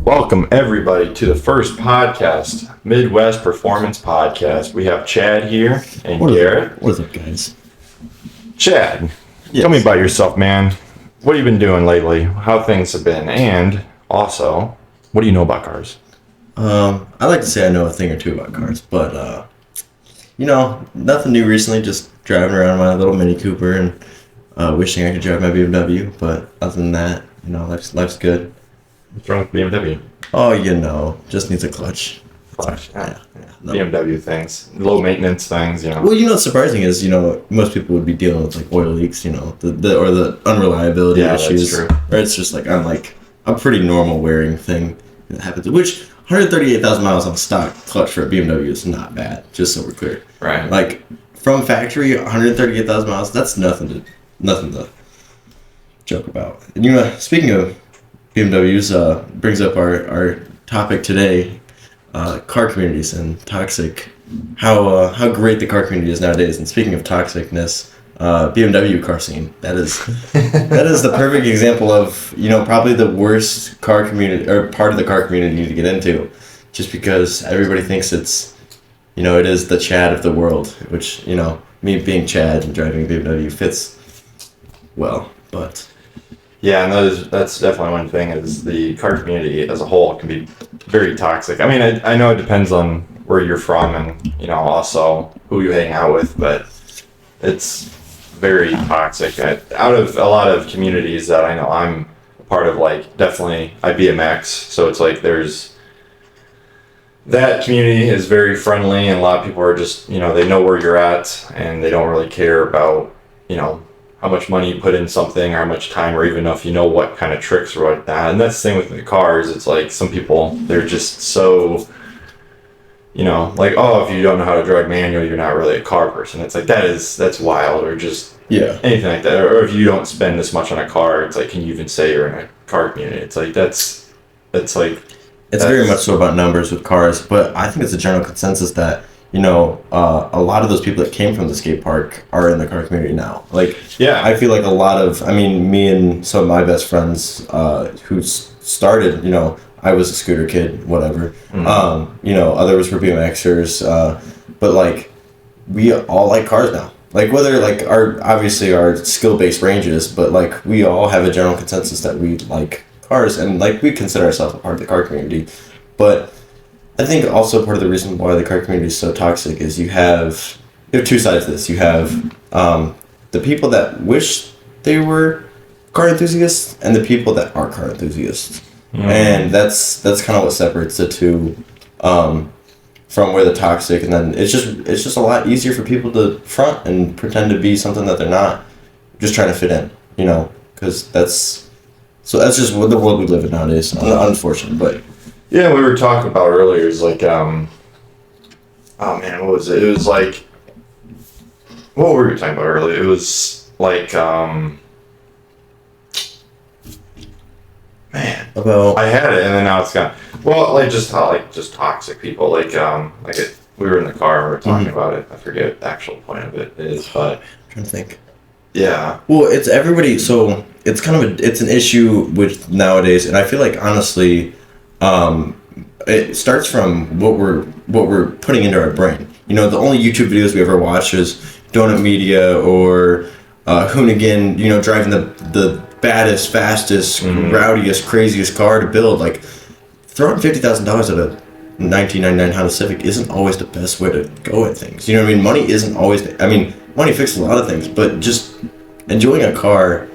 Welcome, everybody, to the first podcast, Midwest Performance Podcast. We have Chad here and Garrett. What's up, guys? Chad, Yes. Tell me about yourself, man. What have you been doing lately? How things have been? And also, what do you know about cars? I like to say I know a thing or two about cars, but, nothing new recently, just driving around my little Mini Cooper and wishing I could drive my BMW, but other than that, life's good. What's wrong with BMW? Oh, just needs a clutch. Flash. Yeah. No. BMW things, low maintenance things, Well, what's surprising is, most people would be dealing with, like, oil leaks, the unreliability issues. That's true. Or it's just, like, on, like, a pretty normal wearing thing that happens, which 138,000 miles on stock clutch for a BMW is not bad, just so we're clear. Right. Like, from factory, 138,000 miles, that's nothing to joke about. And, speaking of BMWs, brings up our topic today, car communities and toxic, how great the car community is nowadays. And speaking of toxicness, BMW car scene, that is the perfect example of, probably the worst car community, or part of the car community to get into, just because everybody thinks it's, it is the Chad of the world, which, me being Chad and driving a BMW fits well, but... Yeah, and that's definitely one thing, is the car community as a whole can be very toxic. I mean, I know it depends on where you're from and, also who you hang out with, but it's very toxic. Out of a lot of communities that I know, I'm a part of, like, definitely I BMX, so it's like that community is very friendly, and a lot of people are just, they know where you're at, and they don't really care about, how much money you put in something, or how much time, or even if you know what kind of tricks or like that. And that's the thing with the cars. It's like some people, they're just so, like, oh, if you don't know how to drive manual, you're not really a car person. It's like, that's wild, or just anything like that. Or if you don't spend this much on a car, it's like, can you even say you're in a car community? It's like, it's very much so about numbers with cars, but I think it's a general consensus that, a lot of those people that came from the skate park are in the car community now. Like, yeah, I feel like me and some of my best friends who started, I was a scooter kid, whatever. Mm-hmm. Others were BMXers, but like, we all like cars now. Like, whether like our skill-based ranges, but like, we all have a general consensus that we like cars, and like, we consider ourselves a part of the car community. But I think also part of the reason why the car community is so toxic is you have two sides to this. You have the people that wish they were car enthusiasts, and the people that are car enthusiasts. Mm. And that's kind of what separates the two from where the toxic, and then it's just a lot easier for people to front and pretend to be something that they're not, just trying to fit in, because that's just what the world we live in nowadays. Unfortunate, but. Yeah, we were talking about earlier is like, oh man, what was it? It was like, what were we talking about earlier? It was like, man, about, I had it and then now it's gone. Well, like just toxic people, we were in the car and we were talking about it. I forget the actual point of it is, but I'm trying to think. Yeah. Well, it's everybody. So it's kind of it's an issue with nowadays, and I feel like honestly. It starts from what we're putting into our brain. The only YouTube videos we ever watch is Donut Media or Hoonigan, driving the baddest, fastest, rowdiest, craziest car to build. Like, throwing $50,000 at a 1999 Honda Civic isn't always the best way to go at things. You know what I mean? Money isn't always... money fixes a lot of things, but just enjoying a car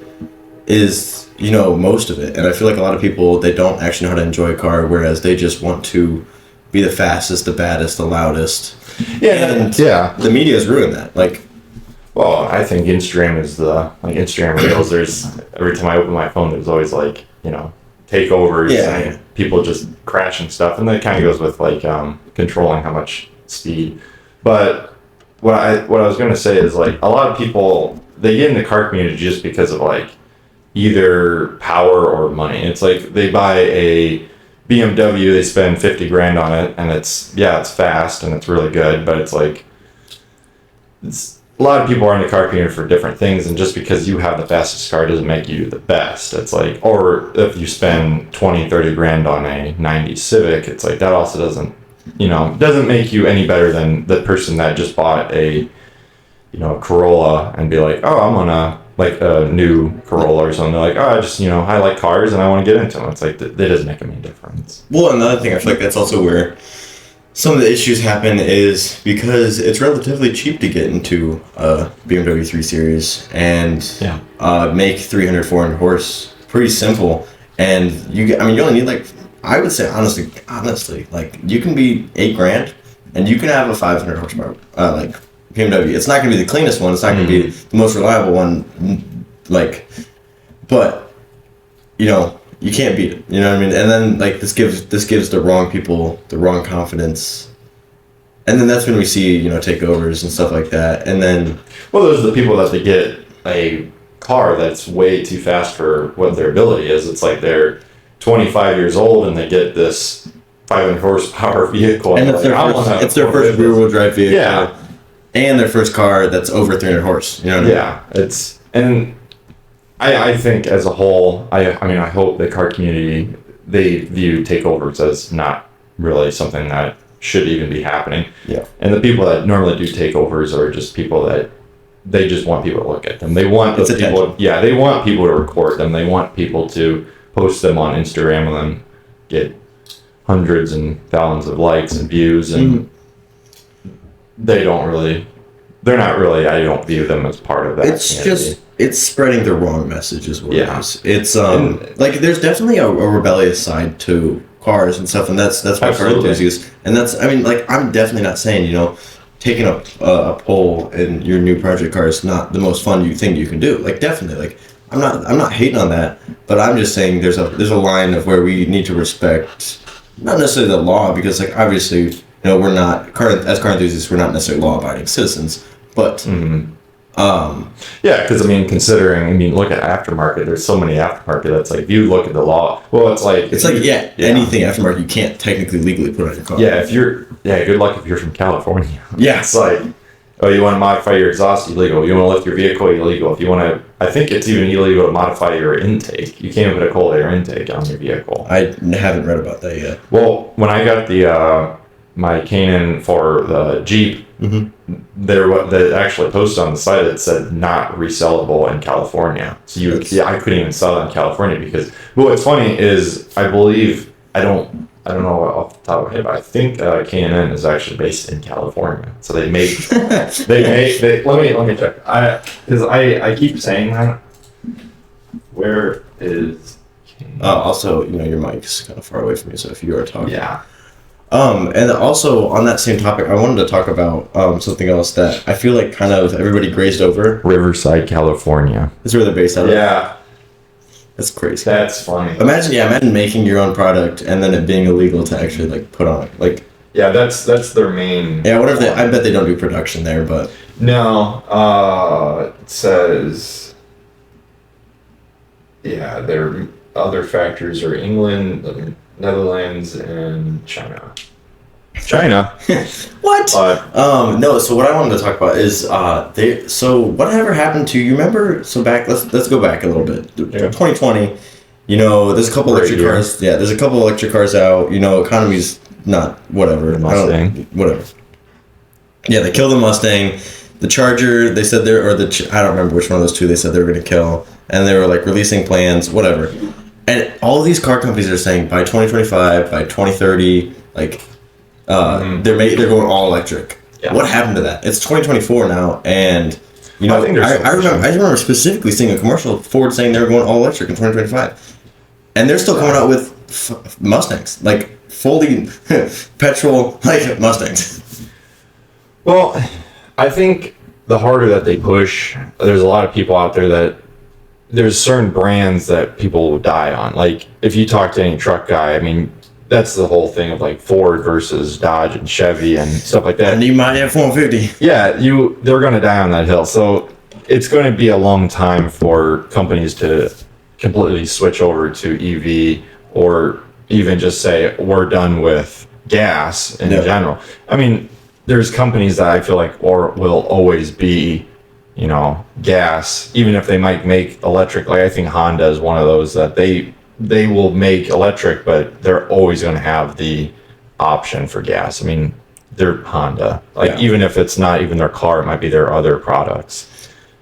is... most of it. And I feel like a lot of people, they don't actually know how to enjoy a car, whereas they just want to be the fastest, the baddest, the loudest. Yeah. And the media has ruined that. Like, well, I think Instagram is Instagram Reels. There's, every time I open my phone, there's always takeovers and people just crashing stuff. And that kind of goes with controlling how much speed. But what I was going to say is, like, a lot of people, they get in the car community just because of either power or money. It's like they buy a BMW, they spend $50,000 on it, and it's fast and it's really good, but it's a lot of people are in the car community for different things, and just because you have the fastest car doesn't make you the best. It's like, or if you spend 20, 30 grand on a 90 Civic, it's like that also doesn't make you any better than the person that just bought a Corolla and be like, oh, I'm on a new Corolla or something. They're like, oh, I like cars and I want to get into them. It's like that doesn't make any difference. Well, another thing I feel like that's also where some of the issues happen is because it's relatively cheap to get into a BMW 3 Series and make 300, 400 horse. Pretty simple. And you only need like, I would say honestly, like you can be $8,000 and you can have a 500 horsepower, like BMW. It's not going to be the cleanest one. It's not going to be the most reliable one. Like, but you can't beat it. You know what I mean? And then like this gives the wrong people the wrong confidence. And then that's when we see, takeovers and stuff like that. And then those are the people that they get a car that's way too fast for what their ability is. It's like they're 25 years old and they get this 500 horsepower vehicle. And it's their first rear-wheel drive vehicle. Yeah. And their first car that's over 300 horse. You know what I mean? Yeah. I think as a whole, I hope the car community, they view takeovers as not really something that should even be happening. Yeah. And the people that normally do takeovers are just people that they just want people to look at them. They want they want people to record them. They want people to post them on Instagram and then get hundreds and thousands of likes and views, and they're not really, I don't view them as part of that. It's spreading the wrong message is what it is. It's like there's definitely a rebellious side to cars and stuff, and that's my car enthusiast. And I'm definitely not saying, taking a poll in your new project car is not the most fun thing you can do. Like definitely, like I'm not hating on that, but I'm just saying there's a line of where we need to respect not necessarily the law, because like obviously we're not as car enthusiasts, we're not necessarily law-abiding citizens, but because considering, look at aftermarket. There's so many aftermarket that's like, if you look at the law, well, it's like anything aftermarket you can't technically legally put on your car. Good luck if you're from California. Yeah, it's like, oh, you want to modify your exhaust, illegal. You want to lift your vehicle, illegal. If you want to, I think it's even illegal to modify your intake. You can't put a cold air intake on your vehicle. I haven't read about that yet. Well, when I got the my Canaan for the Jeep, they actually posted on the site that said not resellable in California. So I couldn't even sell it in California because. Well, what's funny is I believe I don't know off the top of my head, but I think K&N is actually based in California. So they make let me check. I keep saying that. Where is? Also, your mic's kind of far away from you, so if you are talking. Yeah. And also on that same topic, I wanted to talk about something else that I feel like kind of everybody grazed over. Riverside, California. That's where they're based out of. Yeah. That's crazy. That's funny. Imagine making your own product and then it being illegal to actually like put on it. Like. Yeah, that's their main. Yeah, whatever. I bet they don't do production there, but. No. It says. Yeah, their other factories are England, the Netherlands, and China. What? No. So what I wanted to talk about is So whatever happened to, you remember? So back. Let's go back a little bit. Yeah. 2020. There's a couple electric cars. Yeah, there's a couple electric cars out. Economy's not whatever. The Mustang. Whatever. Yeah, they killed the Mustang. The Charger. They said I don't remember which one of those two they said they were going to kill, and they were like releasing plans. Whatever. And all of these car companies are saying by 2025, by 2030, like they're going all electric. Yeah. What happened to that? It's 2024 now, and I remember specifically seeing a commercial of Ford saying they were going all electric in 2025, and they're still coming out with Mustangs, like fully petrol like Mustangs. Well, I think the harder that they push, there's a lot of people out there that. There's certain brands that people will die on. Like, if you talk to any truck guy, that's the whole thing of like Ford versus Dodge and Chevy and stuff like that. And you might have 450. Yeah, they're going to die on that hill. So it's going to be a long time for companies to completely switch over to EV or even just say we're done with gas in general. There's companies that I feel like will always be gas, even if they might make electric. Like I think Honda is one of those that they will make electric, but they're always going to have the option for gas. I mean, they're Honda. Like Yeah. even if it's not even their car, it might be their other products.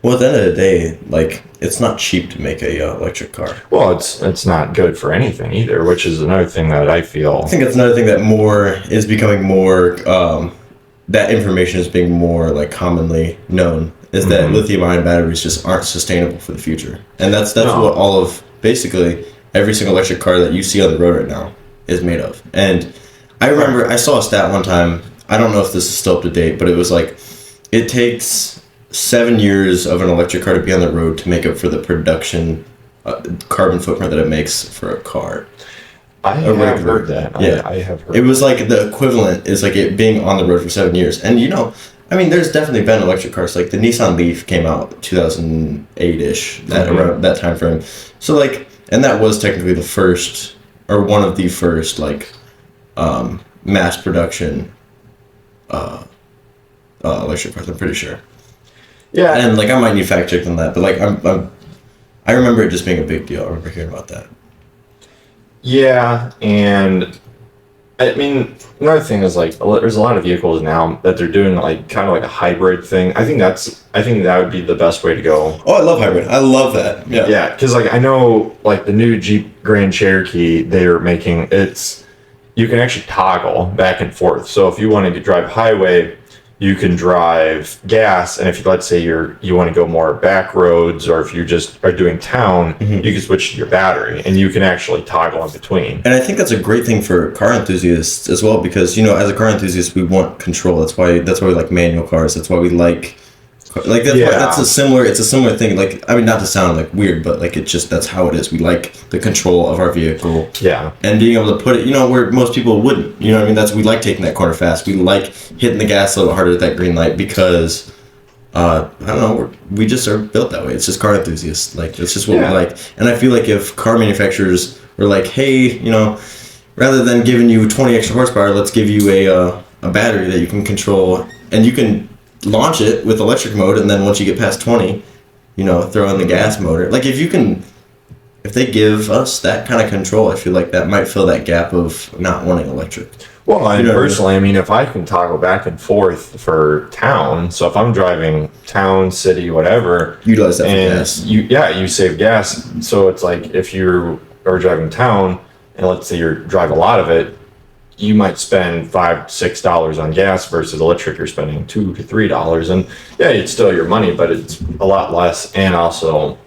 Well, at the end of the day, like, it's not cheap to make a electric car. Well, it's not good for anything either, which is another thing that I feel. I think that's another thing that is becoming more, that information is being more, like, commonly known, is that lithium-ion batteries just aren't sustainable for the future. And that's No. what all of, basically, every single electric car that you see on the road right now is made of. And I remember, I saw a stat one time, I don't know if this is still up to date, but it was like, it takes 7 years of an electric car to be on the road to make up for the production carbon footprint that it makes for a car. I have heard that. Yeah. I have heard It was like the equivalent is like it being on the road for 7 years. And I mean, there's definitely been electric cars. Like the Nissan Leaf came out 2008-ish, around that time frame. So like, and that was technically the first, or one of the first, like, mass production electric cars, I'm pretty sure. Yeah. And like I might need fact check on that, but like I remember it just being a big deal. I remember hearing about that. Yeah, and I mean, another thing is like there's a lot of vehicles now that they're doing like kind of like a hybrid thing. I think that would be the best way to go. Oh, I love hybrid. I love that. Yeah. Yeah, because like I know like the new Jeep Grand Cherokee they're making you can actually toggle back and forth. So if you wanted to drive highway, you can drive gas, and if let's say you want to go more back roads, or if you just are doing town, you can switch to your battery, and you can actually toggle in between. And I think that's a great thing for car enthusiasts as well, because as a car enthusiast, we want control. That's why we like manual cars. That's why we like that's a similar thing. Like, I mean, not to sound like weird, but like that's how it is. We like the control of our vehicle. Yeah. And being able to put it, where most people wouldn't. You know what I mean? We like taking that corner fast. We like hitting the gas a little harder at that green light because I don't know, we just are built that way. It's just car enthusiasts. Like, it's just what we like. And I feel like if car manufacturers were like, hey, rather than giving you 20 extra horsepower, let's give you a battery that you can control, and you can launch it with electric mode, and then once you get past 20, throw in the gas motor. Like, if they give us that kind of control, I feel like that might fill that gap of not wanting electric. Well, and personally, I mean, if I can toggle back and forth for town, so if I'm driving town, city, whatever, utilize that for gas. You save gas. So it's like if you are driving town, and let's say you drive a lot of it, you might spend $5-6 on gas versus electric you're spending $2 to $3, and yeah, it's still your money, but it's a lot less. And also,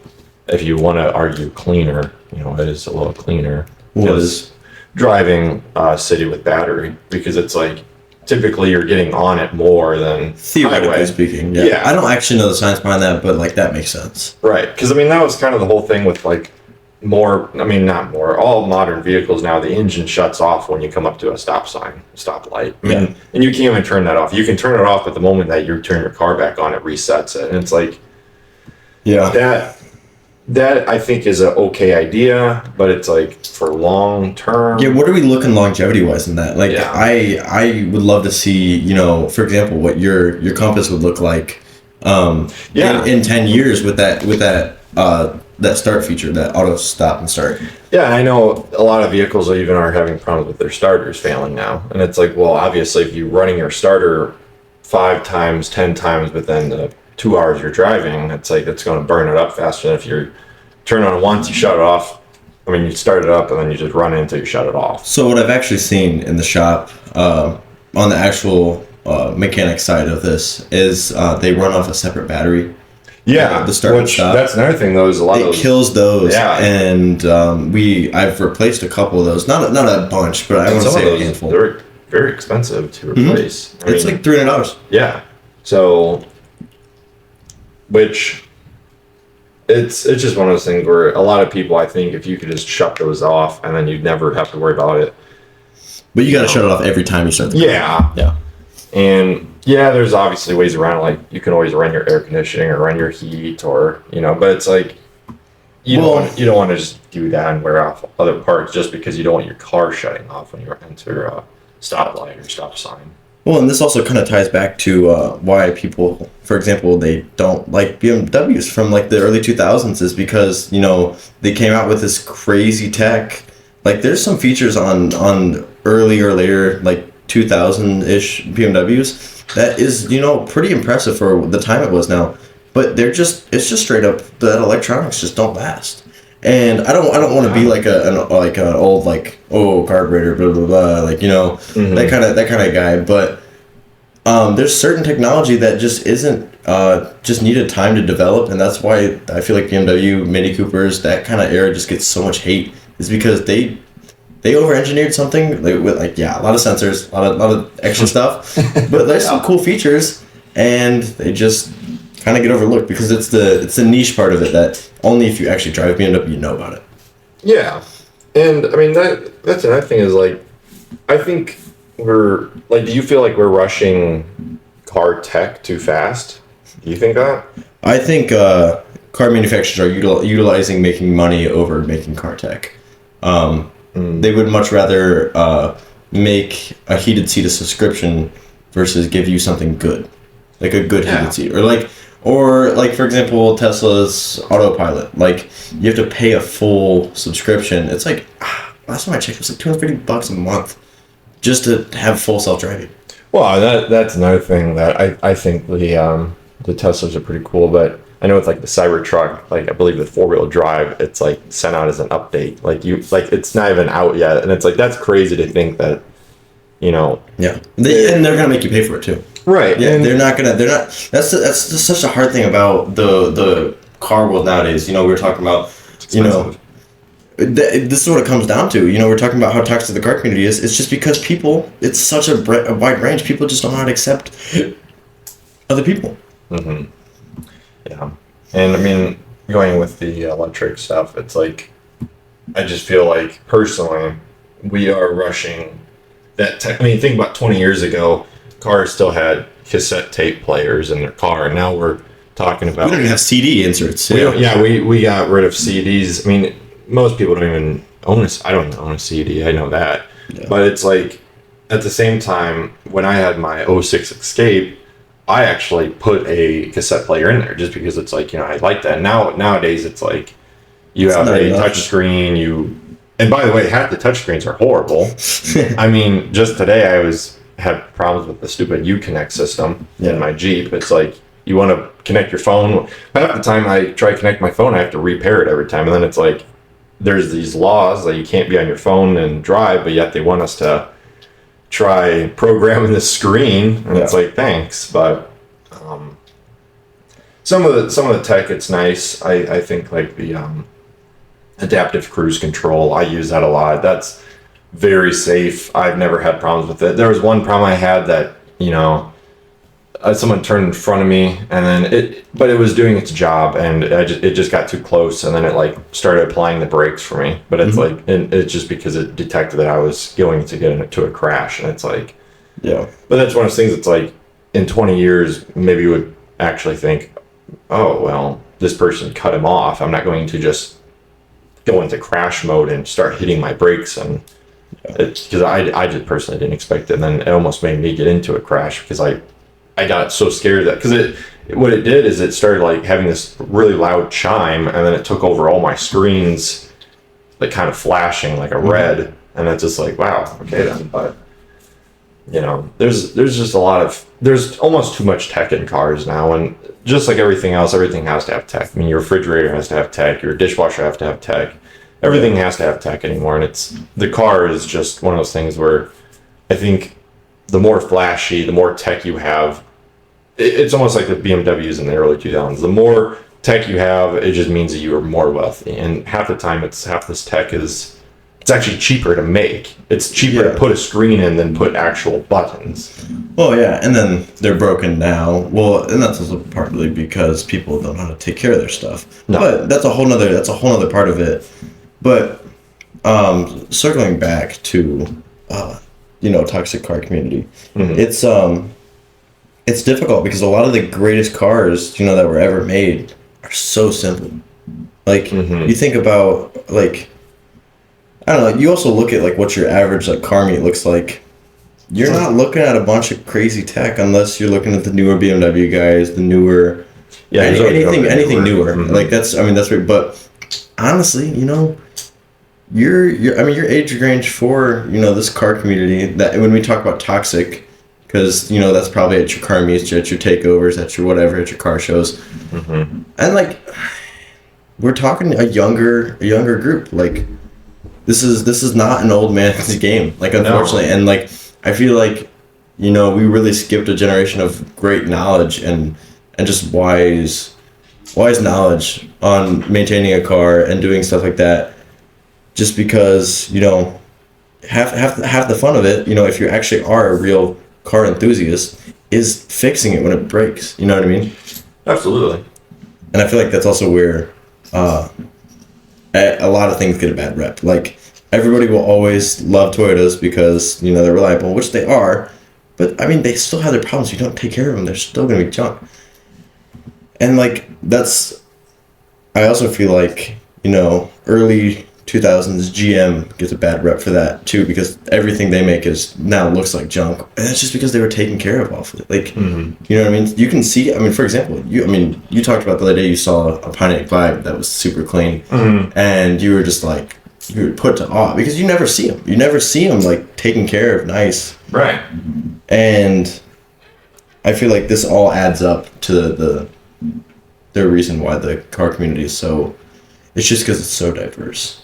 if you want to argue cleaner, it is a little cleaner. What is driving city with battery, because it's like typically you're getting on it more than theoretically highway. Speaking. Yeah, I don't actually know the science behind that, but like that makes sense. Right, because I mean that was kind of the whole thing with like all modern vehicles now, the engine shuts off when you come up to a stoplight. I mean, and you can't even turn that off. You can turn it off, but the moment that you turn your car back on, it resets it. And it's like, that I think is an okay idea, but it's like for long term. Yeah, what are we looking longevity wise in that? Like, I would love to see, for example, what your Compass would look like in 10 years with that start feature, that auto stop and start. Yeah, I know a lot of vehicles even are having problems with their starters failing now. And it's like, well, obviously if you're running your starter 5 times, 10 times within the 2 hours you're driving, it's like it's going to burn it up faster than if you turn it on once, you shut it off. I mean, you start it up and then you just run it until you shut it off. So what I've actually seen in the shop on the actual mechanic side of this is they run off a separate battery. Yeah, the start and stop. That's another thing. Though, is a lot of those. Kills those. Yeah, and I've replaced a couple of those. Not a bunch, but I want to say a handful. They're very expensive to replace. Mm-hmm. It's like $300. Yeah, so which it's just one of those things where a lot of people, I think, if you could just shut those off and then you'd never have to worry about it. But you got to shut it off every time you start the car. Yeah. And yeah, there's obviously ways around, like you can always run your air conditioning or run your heat, or but it's like you don't want to just do that and wear off other parts just because you don't want your car shutting off when you enter a stoplight or stop sign. Well, and this also kind of ties back to why people, for example, they don't like BMWs from like the early 2000s is because, they came out with this crazy tech. Like there's some features on early or later, like 2000-ish BMWs that is, pretty impressive for the time it was now. But it's just straight up, that electronics just don't last. And I don't want to be like an old like, oh, carburetor, blah blah blah, like that kind of guy. But there's certain technology that just isn't just needed time to develop, and that's why I feel like BMW, Mini Coopers, that kind of era just gets so much hate. Is because they over-engineered something with a lot of sensors, a lot of extra stuff, but there's some cool features, and they just kind of get overlooked because it's the niche part of it that only if you actually drive BMW you know about it. Yeah, and I mean that's another thing is like, I think we're like, do you feel like we're rushing car tech too fast? Do you think that? I think car manufacturers are utilizing making money over making car tech. They would much rather make a heated seat a subscription versus give you something good, like a good heated seat, or like for example Tesla's autopilot. Like you have to pay a full subscription. It's like last time I checked, it was like $250 a month just to have full self-driving. Well, that's another thing that I think the Teslas are pretty cool, but I know it's like the Cybertruck, like I believe the 4-wheel drive, it's like sent out as an update. Like it's not even out yet, and it's like that's crazy to think that, Yeah, and they're gonna make you pay for it too. Right. Yeah, they're not. That's just such a hard thing about the car world nowadays. We were talking about, this is what it comes down to. We're talking about how toxic the car community is. It's just because people, it's such a wide range. People just don't know how to accept other people. Mm-hmm. Yeah. And I mean, going with the electric stuff, it's like, I just feel like personally, we are rushing that tech. I mean, think about 20 years ago, cars still had cassette tape players in their car, and now we're talking about. We don't even have CD inserts. We got rid of CDs. I mean, most people don't even own I don't even own a CD. I know that, but it's like at the same time when I had my '06 Escape, I actually put a cassette player in there just because it's like I like that. Nowadays it's like you have a touch screen. And by the way, half the touch screens are horrible. I mean, just today I had problems with the stupid Uconnect system in my Jeep. It's like you want to connect your phone. Half the time I try to connect my phone, I have to repair it every time. And then it's like there's these laws that you can't be on your phone and drive, but yet they want us to try programming the screen. And it's like, thanks. But some of the tech, it's nice. I think like the adaptive cruise control, I use that a lot. That's very safe. I've never had problems with it. There was one problem I had that someone turned in front of me, and then it was doing its job, and it just got too close, and then it like started applying the brakes for me. But it's like, and it's just because it detected that I was going to get into a crash, and it's like, But that's one of those things. It's like in 20 years, maybe you would actually think, oh well, this person cut him off. I'm not going to just go into crash mode and start hitting my brakes, and because I just personally didn't expect it, and then it almost made me get into a crash because I got so scared that because what it did is it started like having this really loud chime, and then it took over all my screens, like kind of flashing like a red, and it's just like, wow, okay then. But there's just there's almost too much tech in cars now, and just like everything else, everything has to have tech. I mean, your refrigerator has to have tech, your dishwasher has to have tech, everything has to have tech anymore, and the car is just one of those things where I think the more flashy, the more tech you have, it's almost like the BMWs in the early 2000s. The more tech you have, it just means that you are more wealthy. And half the time, half this tech it's actually cheaper to make. It's cheaper to put a screen in than put actual buttons. Well, yeah, and then they're broken now. Well, and that's also partly because people don't know how to take care of their stuff. No. But that's a whole nother part of it. But circling back to toxic car community, it's difficult because a lot of the greatest cars that were ever made are so simple. Like you think about like, I don't know. You also look at like what your average like car meet looks like. you're not looking at a bunch of crazy tech unless you're looking at the newer BMW guys, the newer, anything newer. Mm-hmm. Like that's right. But honestly, your age range for this car community. That when we talk about toxic, because that's probably at your car meets, at your takeovers, at your whatever, at your car shows, and like we're talking a younger group. Like this is not an old man's game. Like unfortunately, and like I feel like we really skipped a generation of great knowledge and just wise knowledge on maintaining a car and doing stuff like that. Just because half the fun of it, if you actually are a real car enthusiast, is fixing it when it breaks. You know what I mean? Absolutely. And I feel like that's also where a lot of things get a bad rep. Like everybody will always love Toyotas because they're reliable, which they are. But I mean, they still have their problems. If you don't take care of them, they're still gonna be junk. And like I also feel like early 2000s GM gets a bad rep for that too, because everything they make now looks like junk, and that's just because they were taken care of off of it. Like you know what I mean? You can see. I mean, for example, you talked about the other day you saw a Pontiac Vibe that was super clean, and you were just like you were put to awe because you never see them. You never see them like taken care of, nice, right? And I feel like this all adds up to the reason why the car community is so. It's just because it's so diverse.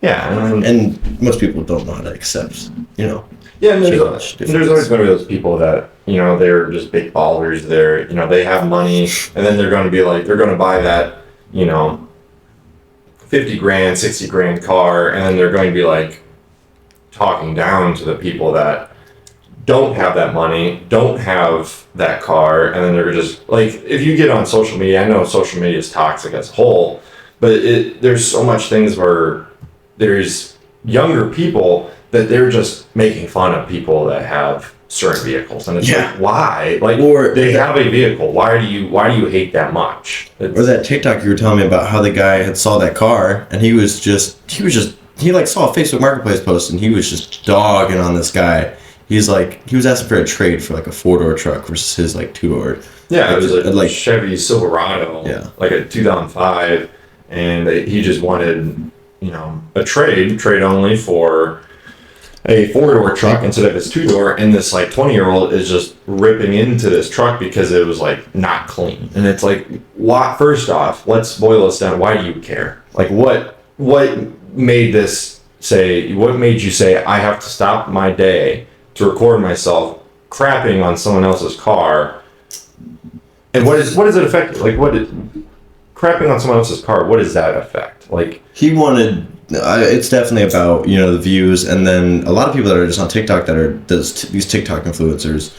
Yeah, and most people don't know how to accept, Yeah, and there's always going to be those people that they're just big ballers. They're they have money, and then they're going to be like they're going to buy that $50,000, $60,000 car, and then they're going to be like talking down to the people that don't have that money, don't have that car, and then they're just like if you get on social media. I know social media is toxic as a whole, but there's so much things where there's younger people that they're just making fun of people that have certain vehicles, and it's like why? Like they have a vehicle. Why do you hate that much? Or that TikTok you were telling me about how the guy had saw that car and he like saw a Facebook Marketplace post and he was just dogging on this guy. He was asking for a trade for like a 4-door truck versus his like 2-door. Yeah, it was a Chevy Silverado, like a 2005, and he just wanted a trade only for a 4-door truck instead of his 2-door, and this like 20-year-old is just ripping into this truck because it was like not clean. And it's like, why? First off, let's boil this down. Why do you care? Like what made you say I have to stop my day to record myself crapping on someone else's car? And what does it affect? Like crapping on someone else's car, what does that affect? Like he wanted. It's definitely about the views, and then a lot of people that are just on TikTok that are these TikTok influencers,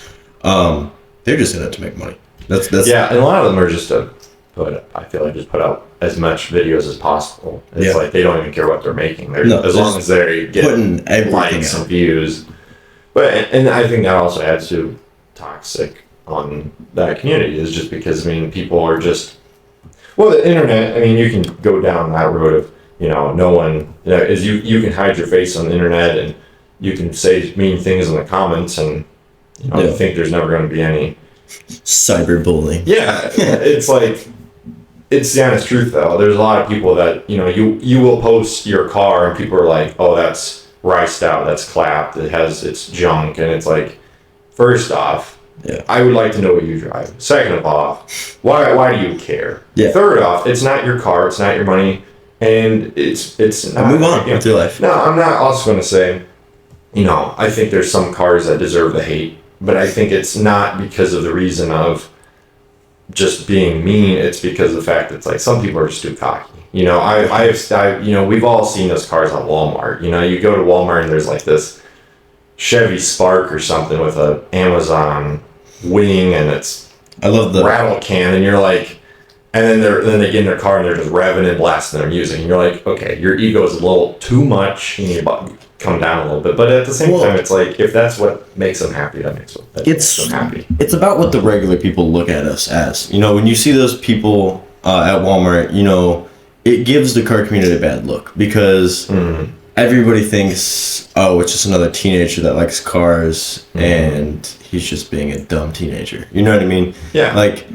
they're just in it to make money. That's yeah, and a lot of them are just just put out as much videos as possible. It's like they don't even care what they're making. As long as they get likes and views. And I think that also adds to toxic on that community is just because people are just. Well, the internet, you can go down that road of, no one, is you can hide your face on the internet and you can say mean things in the comments and, you think there's never going to be any. Cyberbullying. Yeah, it's like, it's the honest truth though. There's a lot of people that, you will post your car and people are like, oh, that's riced out, that's clapped, it's junk. And it's like, first off, I would like to know what you drive. Second off, why do you care? Third off, it's not your car, it's not your money, and it's not. Move on with your life. No, I'm not also going to say, I think there's some cars that deserve the hate, but I think it's not because of the reason of just being mean. It's because of the fact that it's like some people are just too cocky. We've all seen those cars on Walmart. You go to Walmart and there's like this Chevy Spark or something with a Amazon wing and I love the rattle can, and you're like, and then they get in their car and they're just revving and blasting their music, and you're like, okay, your ego is a little too much, you need to come down a little bit. But at the same time, it's like if that's what makes them happy, that makes them happy. It's about what the regular people look at us as. When you see those people at Walmart, it gives the car community a bad look because everybody thinks, oh, it's just another teenager that likes cars, and he's just being a dumb teenager. You know what I mean? Yeah. Like,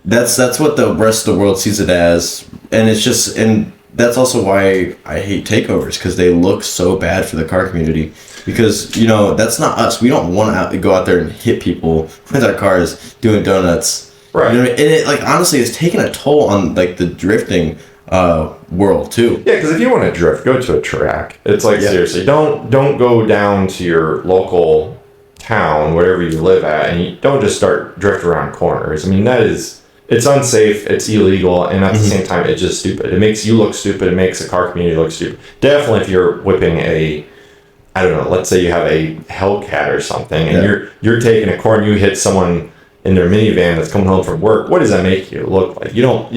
that's what the rest of the world sees it as, and it's just, and that's also why I hate takeovers, because they look so bad for the car community. Because, you know, that's not us. We don't want to go out there and hit people with our cars doing donuts. Right. You know what I mean? And it, like, honestly, it's taking a toll on, like, the drifting world too. Yeah, because if you want to drift, go to a track. It's like, seriously, don't go down to your local town, wherever you live at, and you don't just start drift around corners. I mean, it's unsafe, it's illegal, and at the same time, it's just stupid. It makes you look stupid. It makes the car community look stupid. Definitely, if you're whipping I don't know, let's say you have a Hellcat or something, and you're taking a corner, you hit someone in their minivan that's coming home from work. What does that make you look like? You don't.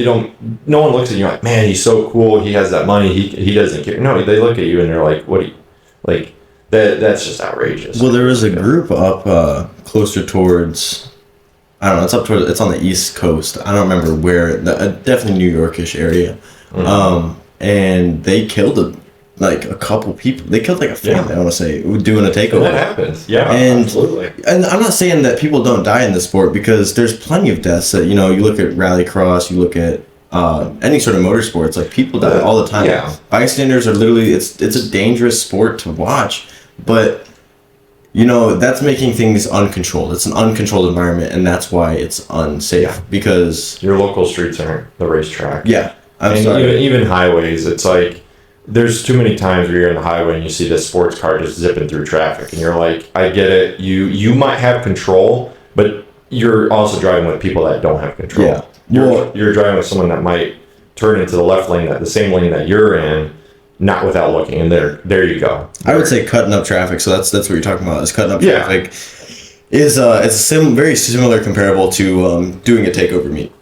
No one looks at you like, man, he's so cool. He has that money. He doesn't care. No, they look at you and they're like, what do you like? That's just outrageous. Well, there was a group up closer towards, I don't know, it's on the East Coast. I don't remember where, definitely New Yorkish area. And they killed a couple people. They killed like a family, I want to say, doing a takeover. And that happens. Yeah, and, absolutely. And I'm not saying that people don't die in the sport, because there's plenty of deaths that, you know, you look at rallycross, you look at any sort of motorsports, like people die all the time. Yeah. Bystanders are literally, it's a dangerous sport to watch, but you know, that's making things uncontrolled. It's an uncontrolled environment, and that's why it's unsafe, because your local streets aren't the racetrack. Yeah. And even highways, it's like, there's too many times where you're in the highway and you see this sports car just zipping through traffic, and you're like, I get it. You might have control, but you're also driving with people that don't have control. Yeah. You're driving with someone that might turn into the left lane, the same lane that you're in, not without looking. And there you go. I would say cutting up traffic. So that's what you're talking about, is cutting up traffic. Is it's very similar, comparable to doing a takeover meet.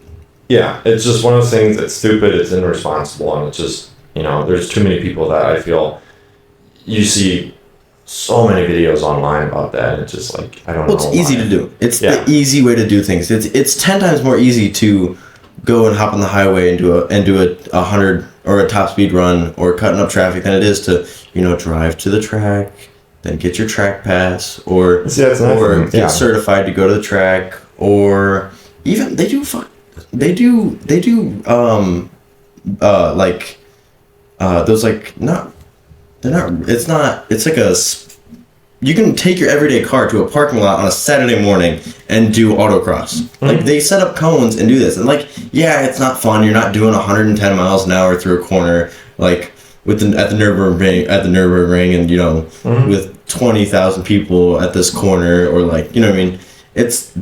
Yeah, it's just one of those things that's stupid, it's irresponsible, and it's just, you know, there's too many people that I feel, you see so many videos online about that, and it's just like, I don't know. Well, it's easy to do. It's the easy way to do things. It's 10 times more easy to go and hop on the highway and do a 100 or a top speed run or cutting up traffic than it is to, you know, drive to the track, then get your track pass, or get certified to go to the track, or even they do those, like, not, they're not, it's like you can take your everyday car to a parking lot on a Saturday morning and do autocross. Like, they set up cones and do this, and like, yeah, it's not fun. You're not doing 110 miles an hour through a corner, like at the Nürburgring, and, you know, with 20,000 people at this corner, or like, you know what I mean?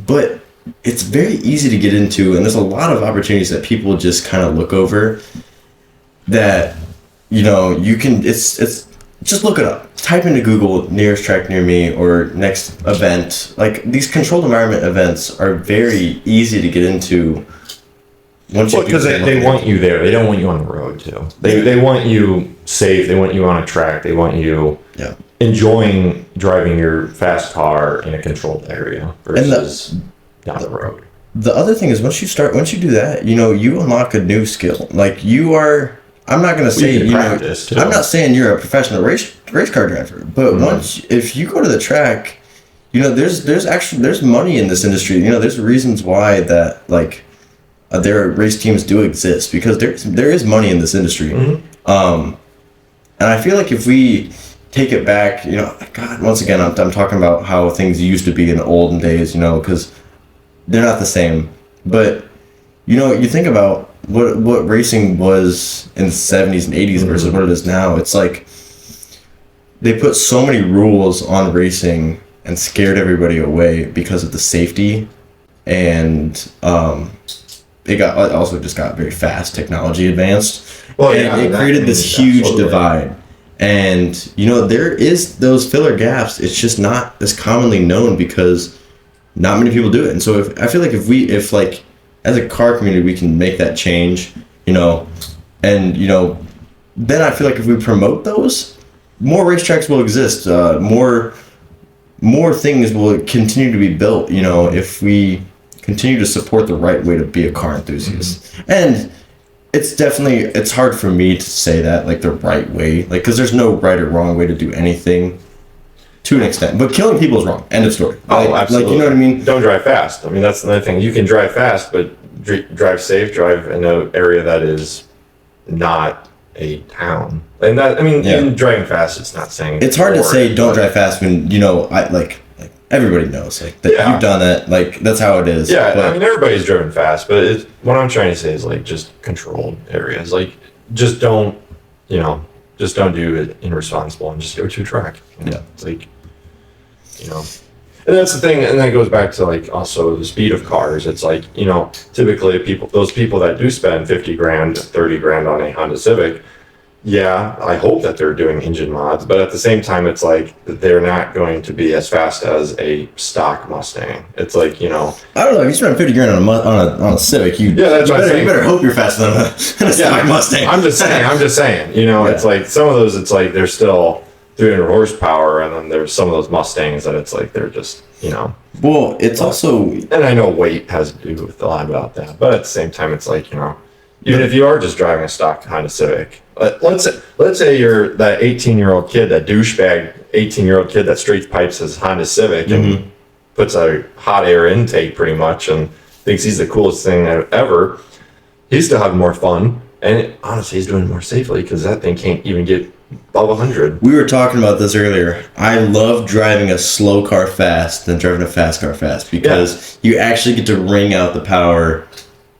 But it's very easy to get into, and there's a lot of opportunities that people just kind of look over, that, you know, you can, it's just look it up. Type into Google nearest track near me or next event. Like, these controlled environment events are very easy to get into. Because they want you there. They don't want you on the road too. They want you safe. They want you on a track. They want you enjoying driving your fast car in a controlled area versus down the road. The other thing is, once you do that, you know, you unlock a new skill. Like, I'm not going to say, you know, I'm not saying you're a professional race car driver, but if you go to the track, you know, there's money in this industry. You know, there's reasons why that, like, their race teams do exist, because there is money in this industry. And I feel like if we take it back, you know, God, once again, I'm talking about how things used to be in the olden days, you know, because they're not the same. But, you know, you think about what racing was in the 70s and 80s versus what it is now. It's like they put so many rules on racing and scared everybody away because of the safety, and it also just got very fast. Technology advanced, and it created this huge divide. And, you know, there is those filler gaps. It's just not as commonly known because not many people do it. And so I feel like if like as a car community, we can make that change, you know, and, you know, then I feel like if we promote those, more racetracks will exist. More things will continue to be built, you know, if we continue to support the right way to be a car enthusiast. And it's definitely, it's hard for me to say that like the right way, like, because there's no right or wrong way to do anything to an extent, but killing people is wrong. End of story. Oh, absolutely. Like, you know what I mean? Don't drive fast. I mean, that's another thing. You can drive fast, but drive safe. Drive in an area that is not a town. And that, I mean, even driving fast, it's not saying it's hard to say don't drive fast when, you know, I like everybody knows like that you've done that. Like, that's how it is. Yeah, I mean, everybody's driven fast, but what I'm trying to say is like just controlled areas. Like, just don't, you know, just don't do it irresponsible and just go to a track. You know? Yeah, it's like, you know, and that's the thing, and that goes back to like also the speed of cars. It's like, you know, typically those people that do spend 50 grand, 30 grand on a Honda Civic, yeah, I hope that they're doing engine mods, but at the same time, it's like they're not going to be as fast as a stock Mustang. It's like, you know, I don't know. If you spend 50 grand on a Civic, you better hope you're faster than a stock Mustang. I'm just saying. You know, it's like some of those. It's like they're still 300 horsepower, and then there's some of those Mustangs that it's like they're just, you know. Well, it's also, and I know weight has to do with a lot about that, but at the same time, it's like, you know, even if you are just driving a stock Honda Civic, let's say you're that 18-year-old kid, that douchebag 18-year-old kid that straight pipes his Honda Civic and puts a hot air intake pretty much and thinks he's the coolest thing ever. He's still having more fun, and honestly, he's doing it more safely because that thing can't even get above 100. We were talking about this earlier. I love driving a slow car fast than driving a fast car fast because you actually get to wring out the power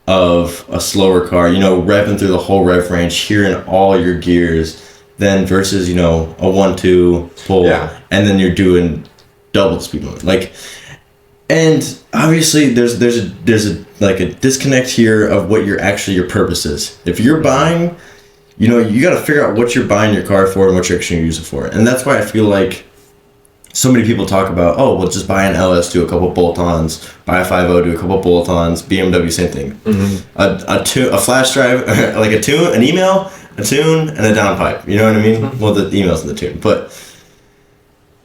of a slower car, you know, revving through the whole rev range, hearing all your gears, then versus, you know, a 1-2 pull, and then you're doing double the speed limit. Like, and obviously there's a like a disconnect here of what your purpose is. If you're buying, you know, you got to figure out what you're buying your car for and what you're actually going to use it for. And that's why I feel like so many people talk about, oh, well, just buy an LS, do a couple bolt-ons, buy a 5.0, do a couple bolt-ons, BMW, same thing. Mm-hmm. A flash drive, like a tune, an email, a tune, and a downpipe. You know what I mean? Mm-hmm. Well, the email's in the tune. But,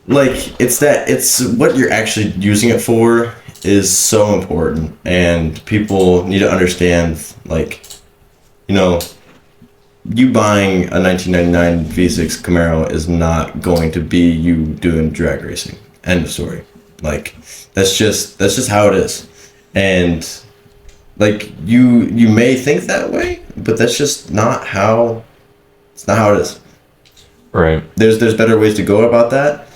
like, it's what you're actually using it for is so important. And people need to understand, like, you know, you buying a 1999 V6 Camaro is not going to be you doing drag racing. End of story. Like, that's just how it is. And like you may think that way, but that's just not how it is. Right. There's better ways to go about that.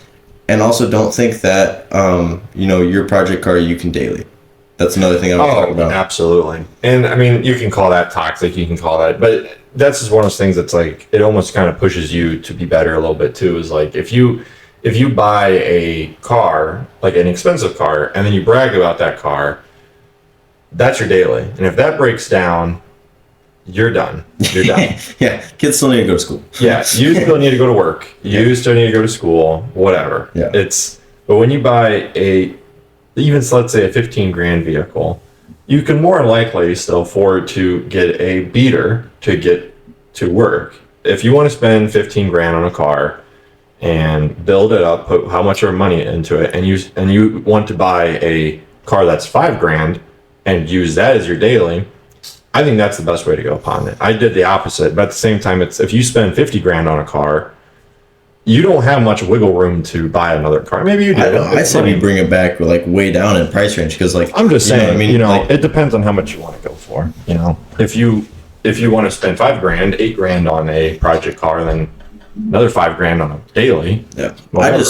And also don't think that you know, your project car you can daily. That's another thing I was talking about. Absolutely. And I mean, you can call that toxic, you can call that, but that's just one of those things that's like, it almost kind of pushes you to be better a little bit too, is like, if you buy a car, like an expensive car, and then you brag about that car, that's your daily. And if that breaks down, you're done. You're done. Yeah, kids still need to go to school. Yeah, you still need to go to work. You still need to go to school, whatever. Yeah. But when you buy even let's say a 15 grand vehicle, you can more than likely still afford to get a beater to get to work. If you want to spend 15 grand on a car and build it up, put how much of money into it, and you want to buy a car that's 5 grand and use that as your daily, I think that's the best way to go upon it. I did the opposite, but at the same time, it's if you spend 50 grand on a car, you don't have much wiggle room to buy another car. Maybe you do. I say we bring it back like way down in price range because, like, I'm just saying, you know, like, it depends on how much you want to go for. You know, if you want to spend 5 grand, 8 grand on a project car, then another 5 grand on a daily. Yeah, whatever.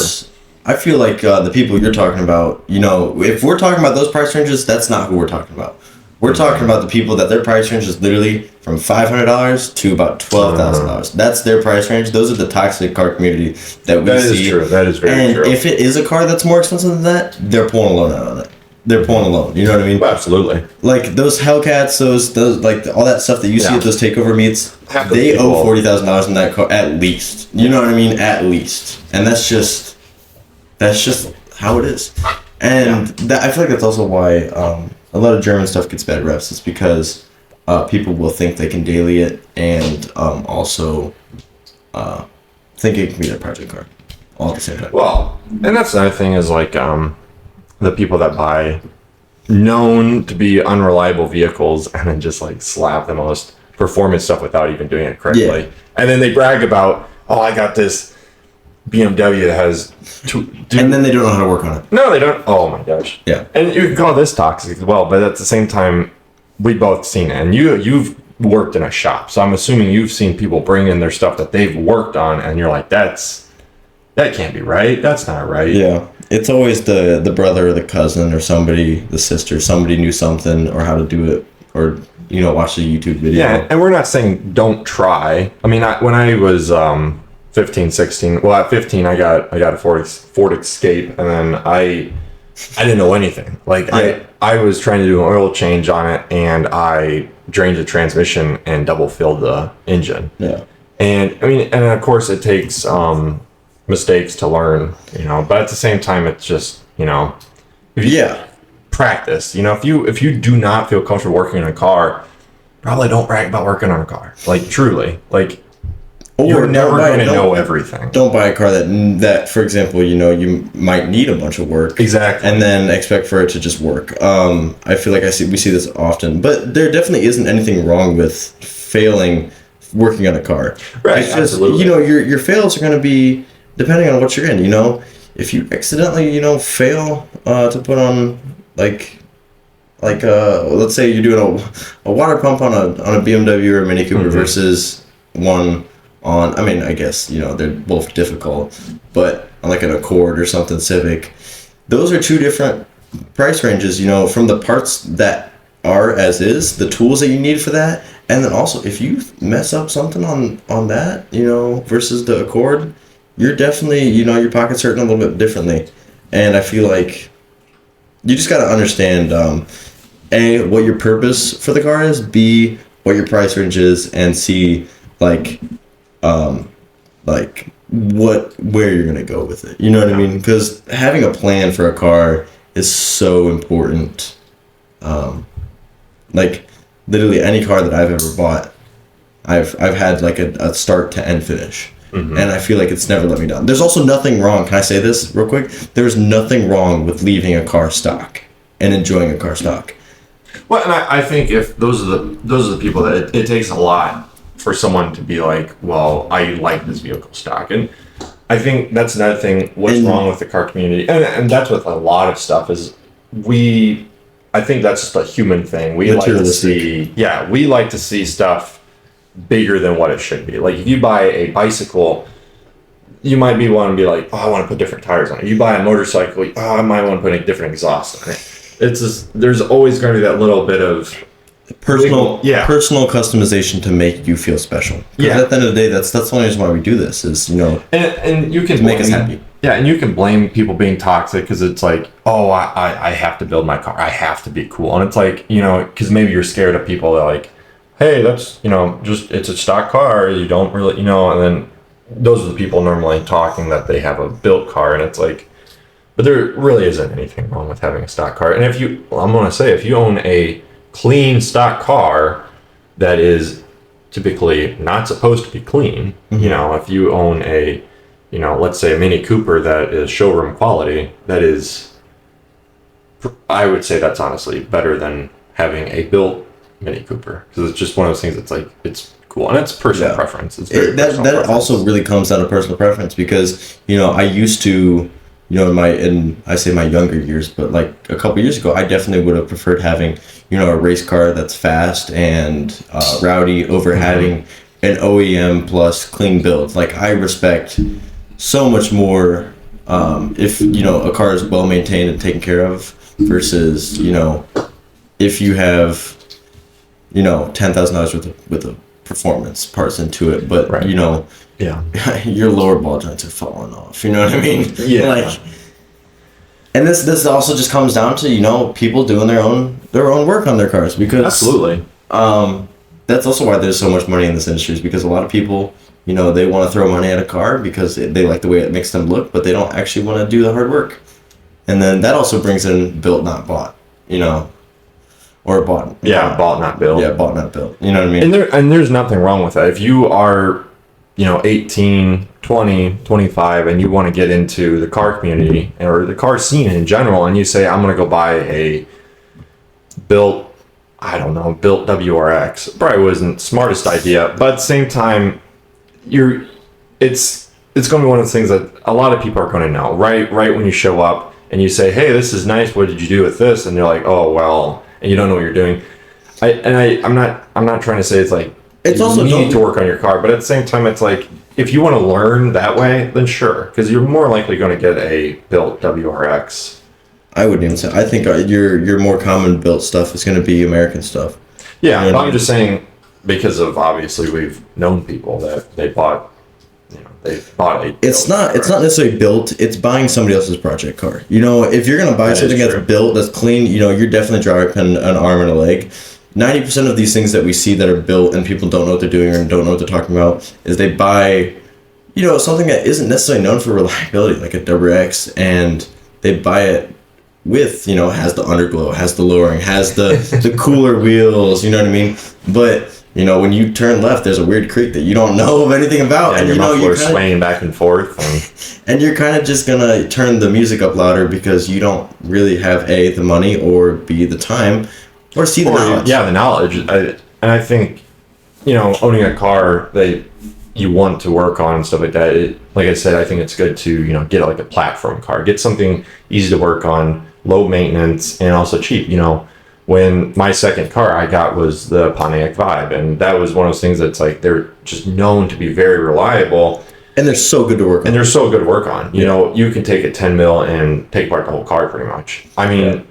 I feel like the people you're talking about, you know, if we're talking about those price ranges, that's not who we're talking about. We're talking about the people that their price range is literally from $500 to about $12,000. That's their price range. Those are the toxic car community that we see. That is true. That is very true. And if it is a car that's more expensive than that, they're pulling a loan out on it. They're pulling a loan. You know what I mean? Well, absolutely. Like those Hellcats, those like all that stuff that you see at those takeover meets, they owe $40,000 in that car at least. You know what I mean? At least. And that's just how it is. And that, I feel like that's also why a lot of German stuff gets bad reps. It's because people will think they can daily it and also think it can be their project car all at the same time. Well, and that's another thing is like the people that buy known to be unreliable vehicles and then just like slap the most performance stuff without even doing it correctly. Yeah. And then they brag about, oh, I got this BMW that has and then they don't know how to work on it. No, they don't. Oh my gosh. Yeah. And you can call this toxic as well, but at the same time, we both seen it. And you've worked in a shop, so I'm assuming you've seen people bring in their stuff that they've worked on, and you're like, that can't be right. That's not right. Yeah. It's always the brother or the cousin or somebody, the sister, somebody knew something or how to do it, or watch a YouTube video. Yeah, and we're not saying don't try. I mean, when I was 15, 16, well, at 15, I got a Ford Escape, and then I didn't know anything. Like, Yeah. I was trying to do an oil change on it, and I drained the transmission and double filled the engine. Yeah. And I mean, and of course it takes mistakes to learn, but at the same time, it's just, if you practice, if you do not feel comfortable working on a car, probably don't brag about working on a car. Like, truly, like, you're never going to know everything. Don't buy a car that, for example, you might need a bunch of work. Exactly. And then expect for it to just work. I feel like we see this often, but there definitely isn't anything wrong with failing working on a car. Right. It's just, absolutely. your fails are going to be depending on what you're in. If you accidentally, fail to put on let's say you're doing a water pump on a BMW or a Mini Cooper versus one on, I mean, I guess, they're both difficult, but on like an Accord or something Civic, those are two different price ranges, from the parts that are as is, the tools that you need for that, and then also if you mess up something on that, versus the Accord, you're definitely, your pocket's hurting a little bit differently. And I feel like you just got to understand, A, what your purpose for the car is, B, what your price range is, and C, where you're gonna go with it. You know what I mean? Because having a plan for a car is so important. Literally any car that I've ever bought, I've had like a start to end finish, and I feel like it's never let me down. There's also nothing wrong. Can I say this real quick? There's nothing wrong with leaving a car stock and enjoying a car stock. Well, and I think if those are the people that it takes a lot for someone to be like, well, I like this vehicle stock. And I think that's another thing, what's wrong with the car community. And that's with a lot of stuff is I think that's just a human thing. We like to see stuff bigger than what it should be. Like if you buy a bicycle, you might want to be like, oh, I want to put different tires on it. You buy a motorcycle, I might want to put a different exhaust on it. It's just, there's always going to be that little bit of personal customization to make you feel special. Because at the end of the day, that's the only reason why we do this is, and you can make us happy. Yeah, and you can blame people being toxic because it's like, oh, I have to build my car. I have to be cool. And it's like, because maybe you're scared of people that are like, hey, that's, just, it's a stock car. You don't really, and then those are the people normally talking that they have a built car. And it's like, but there really isn't anything wrong with having a stock car. And if you own a clean stock car that is typically not supposed to be clean, if you own a, let's say a Mini Cooper that is showroom quality, that is, I would say that's honestly better than having a built Mini Cooper, because it's just one of those things that's like, it's cool, and it's personal preference. It's very personal preference. Also really comes down to personal preference, because I used to, in I say my younger years, but like a couple years ago, I definitely would have preferred having a race car that's fast and rowdy over having an OEM plus clean build. Like I respect so much more if a car is well maintained and taken care of versus if you have $10,000 worth of performance parts into it, but your lower ball joints are falling off. You know what I mean? Yeah. And this also just comes down to people doing their own work on their cars, because absolutely. That's also why there's so much money in this industry, is because a lot of people they want to throw money at a car because they like the way it makes them look, but they don't actually want to do the hard work. And then that also brings in built not bought, or bought. Bought not built. Yeah, bought not built. You know what I mean? And there's nothing wrong with that. If you are 18, 20, 25, and you want to get into the car community or the car scene in general, and you say, I'm going to go buy a built, I don't know, built WRX. Probably wasn't the smartest idea, but at the same time, it's going to be one of those things that a lot of people are going to know, right when you show up and you say, hey, this is nice, what did you do with this? And they're like, oh, well, and you don't know what you're doing. I'm not trying to say it's like, it's you also need to work on your car, but at the same time, it's like, if you want to learn that way, then sure, because you're more likely going to get a built WRX. I wouldn't even say. I think your more common built stuff is going to be American stuff. Yeah, you know, but I'm just saying, because of obviously we've known people that they bought a. It's not necessarily built. It's buying somebody else's project car. You know, if you're going to buy something that's built, that's clean, you know, you're definitely dropping an arm and a leg. 90% of these things that we see that are built and people don't know what they're doing or don't know what they're talking about is they buy, you know, something that isn't necessarily known for reliability, like a WRX, and they buy it with, you know, has the underglow, has the lowering, has the cooler wheels, you know what I mean? But, you know, when you turn left, there's a weird creek that you don't know of anything about. Yeah, and your you know, muffler's swaying back and forth. And you're kind of just going to turn the music up louder because you don't really have A, the money, or B, the time, or C, the knowledge. Yeah, the knowledge. And I think, you know, owning a car that you want to work on and stuff like that, like I said, I think it's good to, you know, get like a platform car. Get something easy to work on, low maintenance, and also cheap. You know, when my second car I got was the Pontiac Vibe, and that was one of those things that's like, they're just known to be very reliable. And they're so good to work on. You know, you can take a 10 mil and take apart the whole car pretty much. I mean,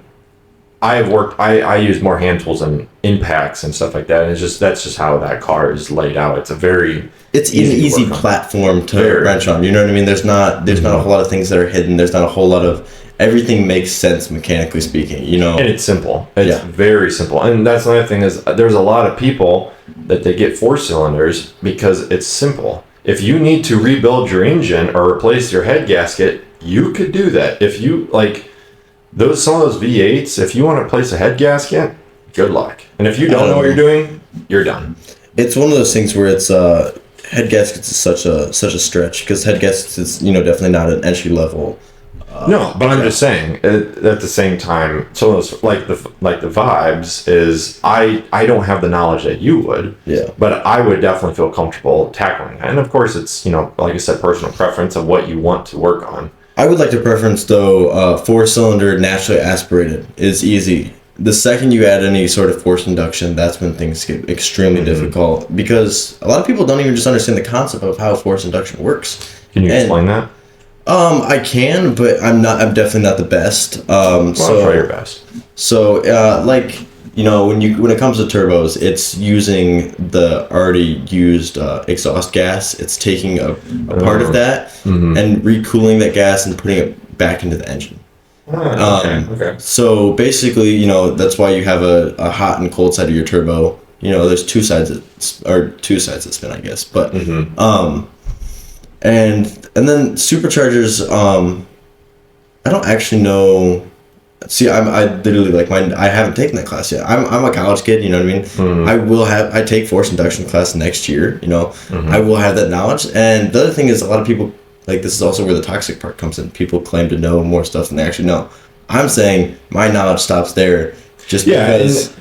I use more hand tools and impacts and stuff like that. And that's just how that car is laid out. It's an easy platform to wrench on. You know what I mean? There's not a whole lot of things that are hidden. There's not a whole lot of, everything makes sense mechanically speaking, you know? And it's simple. It's very simple. And that's another thing is there's a lot of people that they get 4-cylinders because it's simple. If you need to rebuild your engine or replace your head gasket, you could do that. If you like some of those V8s, if you want to replace a head gasket, good luck. And if you don't know what you're doing, you're done. It's one of those things where it's head gaskets is such a stretch because head gaskets is, you know, definitely not an entry level. No, but I'm just saying at the same time, some of those like the vibes is I don't have the knowledge that you would. Yeah. But I would definitely feel comfortable tackling that. And of course, it's, you know, like I said, personal preference of what you want to work on. I would like to preference though 4-cylinder naturally aspirated is easy. The second you add any sort of forced induction, that's when things get extremely difficult because a lot of people don't even just understand the concept of how forced induction works. Can you explain that? I can, but I'm definitely not the best. So try your best. So, like, you know, when it comes to turbos, it's using the already used exhaust gas. It's taking a part of that and recooling that gas and putting it back into the engine. Okay. So basically, you know, that's why you have a hot and cold side of your turbo. You know, there's two sides that spin, I guess. But and then superchargers, I don't actually know. See, I literally like I haven't taken that class yet. I'm a college kid, you know what I mean? I take forced induction class next year, you know. I will have that knowledge. And the other thing is a lot of people, like, this is also where the toxic part comes in. People claim to know more stuff than they actually know. I'm saying my knowledge stops there just because...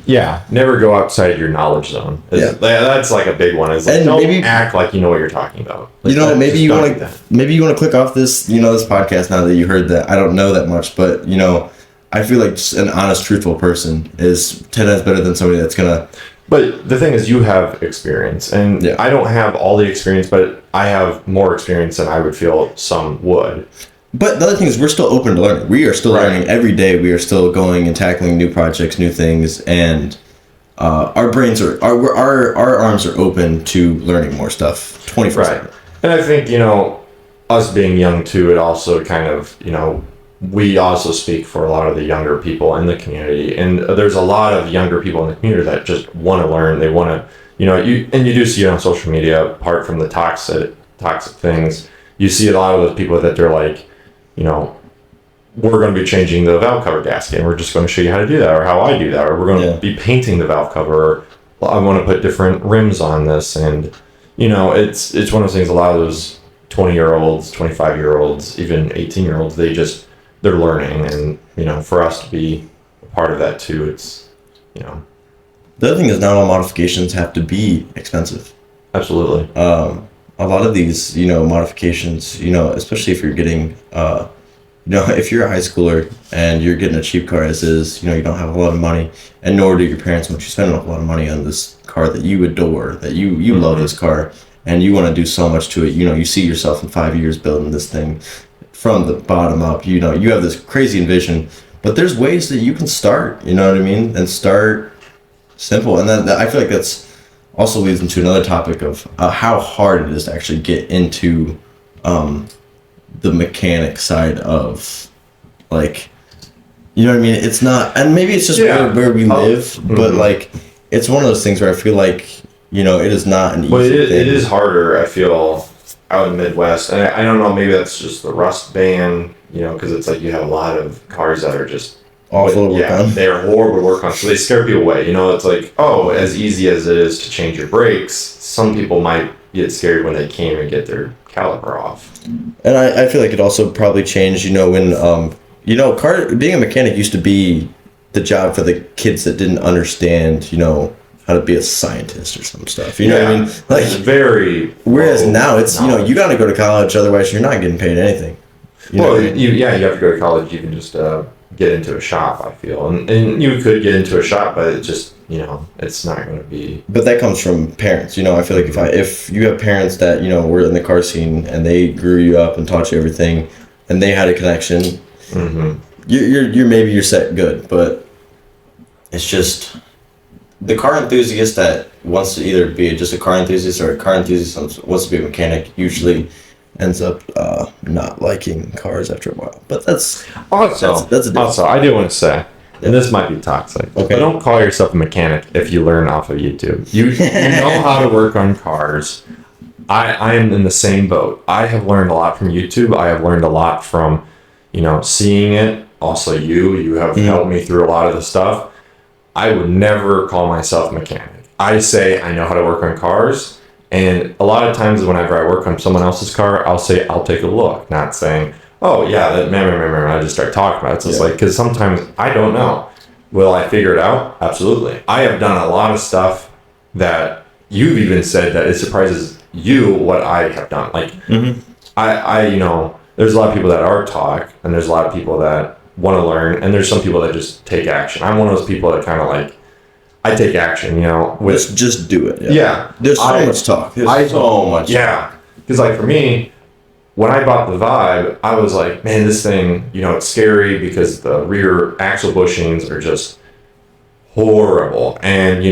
never go outside your knowledge zone. That's like a big one. Is like, don't act like you know what you're talking about. Like, you know, maybe you want to click off this, you know, this podcast now that you heard that. I don't know that much, but, you know, I feel like just an honest, truthful person is 10 times better than somebody that's going to... But the thing is, you have experience, and I don't have all the experience, but I have more experience than I would feel some would. But the other thing is, we're still open to learning. We are still learning every day. We are still going and tackling new projects, new things, and our brains are, our arms are open to learning more stuff 24/7. Right. And I think, you know, us being young too, it also kind of, you know, we also speak for a lot of the younger people in the community, and there's a lot of younger people in the community that just want to learn. They want to, you know, you do see it on social media. Apart from the toxic things, you see a lot of those people that they're like, you know, we're going to be changing the valve cover gasket, and we're just going to show you how to do that, or how I do that, or we're going to be painting the valve cover, or I want to put different rims on this, and you know, it's one of those things. A lot of those 20-year-olds, 25-year-olds, even 18-year-olds, they're learning, and you know, for us to be a part of that too, it's, you know, The other thing is not all modifications have to be expensive. Absolutely. A lot of these, modifications, especially if you're getting, if you're a high schooler and you're getting a cheap car as is, you don't have a lot of money, and nor do your parents want you spending a lot of money on this car that you adore, that you love this car, and you want to do so much to it. You see yourself in 5 years building this thing from the bottom up. You have this crazy envision, but there's ways that you can start, you know what I mean? And start simple. And then I feel like that's also leads into another topic of how hard it is to actually get into the mechanic side of, like, you know what I mean? It's not, and maybe it's just where we live, but like, it's one of those things where I feel like, it is not an easy thing. It is harder, I feel, out in the Midwest. And I don't know, maybe that's just the rust ban, because it's like you have a lot of cars that are just awful to work on. They're horrible to work on, so they scare people away. It's like, as easy as it is to change your brakes, some people might get scared when they can't even get their caliper off. And I feel like it also probably changed, when, being a mechanic used to be the job for the kids that didn't understand, how to be a scientist or some stuff. You know what I mean? Like, it's very. Whereas now it's, you got to go to college, otherwise you're not getting paid anything. You have to go to college. You can just get into a shop, I feel. And you could get into a shop, but it just, it's not going to be. But that comes from parents. I feel like if you have parents that, were in the car scene and they grew you up and taught you everything and they had a connection, you're set good. But it's just the car enthusiast that wants to either be just a car enthusiast or a car enthusiast that wants to be a mechanic usually ends up not liking cars after a while. But that's a difference. Also, I do want to say, and this might be toxic, but don't call yourself a mechanic if you learn off of YouTube. You know how to work on cars. I am in the same boat. I have learned a lot from YouTube. I have learned a lot from, seeing it. Also, you have helped me through a lot of the stuff. I would never call myself a mechanic. I say I know how to work on cars. And a lot of times whenever I work on someone else's car, I'll say, I'll take a look. Not saying, oh, yeah, I just start talking about it. It's just like, because sometimes I don't know. Will I figure it out? Absolutely. I have done a lot of stuff that you've even said that it surprises you what I have done. Like, there's a lot of people that are taught, and there's a lot of people that want to learn, and there's some people that just take action. I'm one of those people that kind of like, I take action, just do it. Yeah. There's so much talk. There's so much. Yeah. Because like for me, when I bought the Vibe, I was like, man, this thing, it's scary because the rear axle bushings are just horrible. And,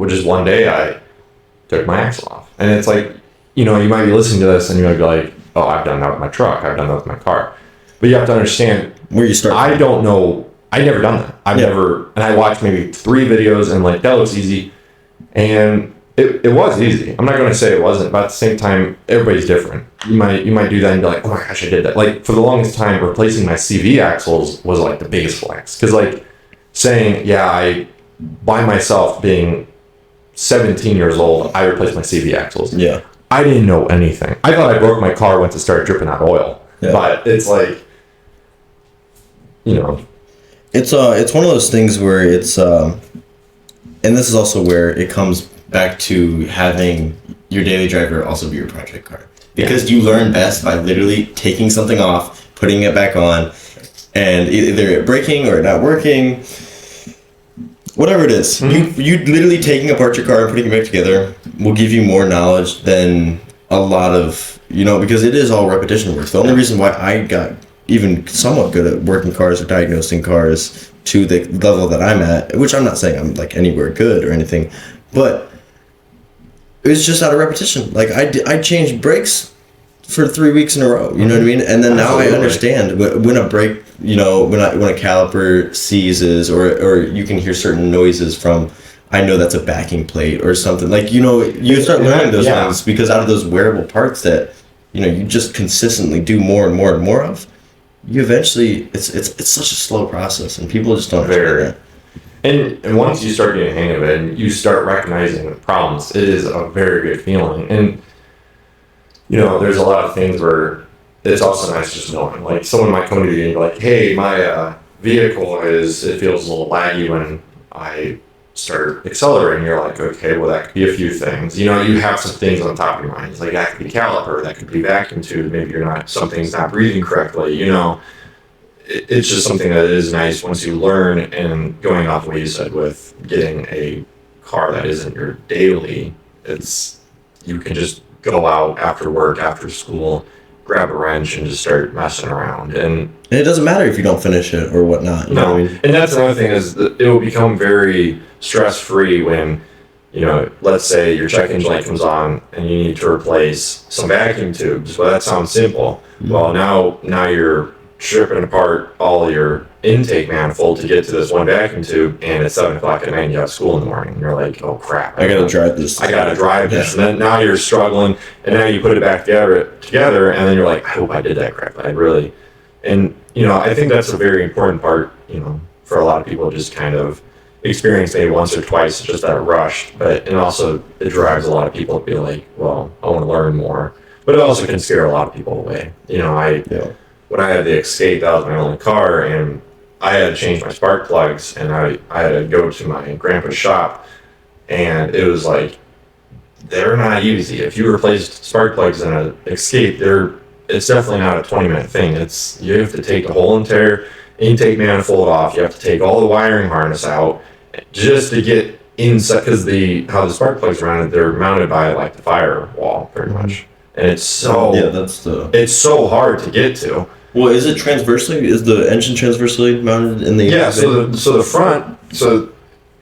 just one day I took my axle off. And it's like, you might be listening to this and you might be like, oh, I've done that with my truck. I've done that with my car. But you have to understand where you start. I don't know. I've never done that. And I watched maybe 3 videos and like, that looks easy. And it was easy. I'm not going to say it wasn't, but at the same time, everybody's different. You might do that and be like, oh my gosh, I did that. Like for the longest time, replacing my CV axles was like the biggest flex. Because like saying, I, by myself being 17 years old, I replaced my CV axles. Yeah. I didn't know anything. I thought I broke my car once it started dripping out oil. Yeah. But it's like, It's one of those things where it's and this is also where it comes back to having your daily driver also be your project car, because you learn best by literally taking something off, putting it back on, and either it breaking or it not working, whatever it is. You literally taking apart your car and putting it back together will give you more knowledge than a lot of, because it is all repetition work. The only reason why I got even somewhat good at working cars or diagnosing cars to the level that I'm at, which I'm not saying I'm like anywhere good or anything, but it was just out of repetition. Like I changed brakes for 3 weeks in a row, you know what I mean? And then now I understand when a brake, when a caliper seizes or you can hear certain noises from, I know that's a backing plate or something. Like, you start learning those things because out of those wearable parts that, you just consistently do more and more and more of, you eventually, it's such a slow process and people just don't understand that. And once you start getting a hang of it and you start recognizing the problems, it is a very good feeling. And, there's a lot of things where it's also nice just knowing. Like, someone might come to you and be like, hey, my vehicle it feels a little laggy when I start accelerating, you're like, okay, well, that could be a few things. You have some things on top of your mind. It's like, that could be caliper, that could be vacuum tube, maybe something's not breathing correctly, It's just something that is nice once you learn, and going off what you said with getting a car that isn't your daily, you can just go out after work, after school, grab a wrench and just start messing around. And it doesn't matter if you don't finish it or whatnot. You know what I mean? And that's another thing, is that it will become very stress-free when, let's say your check engine light comes on and you need to replace some vacuum tubes. Well, that sounds simple. Mm-hmm. Well, now you're stripping apart all your intake manifold to get to this one vacuum tube, and it's 7 o'clock at night and you have school in the morning. You're like, oh crap, I gotta drive this. And then now you're struggling, and now you put it back together, and then you're like, I hope I did that correctly. I think that's a very important part, for a lot of people, just kind of experience maybe once or twice, just that rush. And also it drives a lot of people to be like, well, I want to learn more. But it also can scare a lot of people away. When I had the Escape, that was my only car, and I had to change my spark plugs, and I had to go to my grandpa's shop, and it was like, they're not easy. If you replaced spark plugs in an Escape, it's definitely not a 20-minute thing. You have to take the whole entire intake manifold off. You have to take all the wiring harness out just to get inside, because how the spark plugs are mounted, they're mounted by like the firewall pretty much. And it's so it's so hard to get to. Well, is it transversely? Is the engine transversely mounted in the? Yeah. So the front, because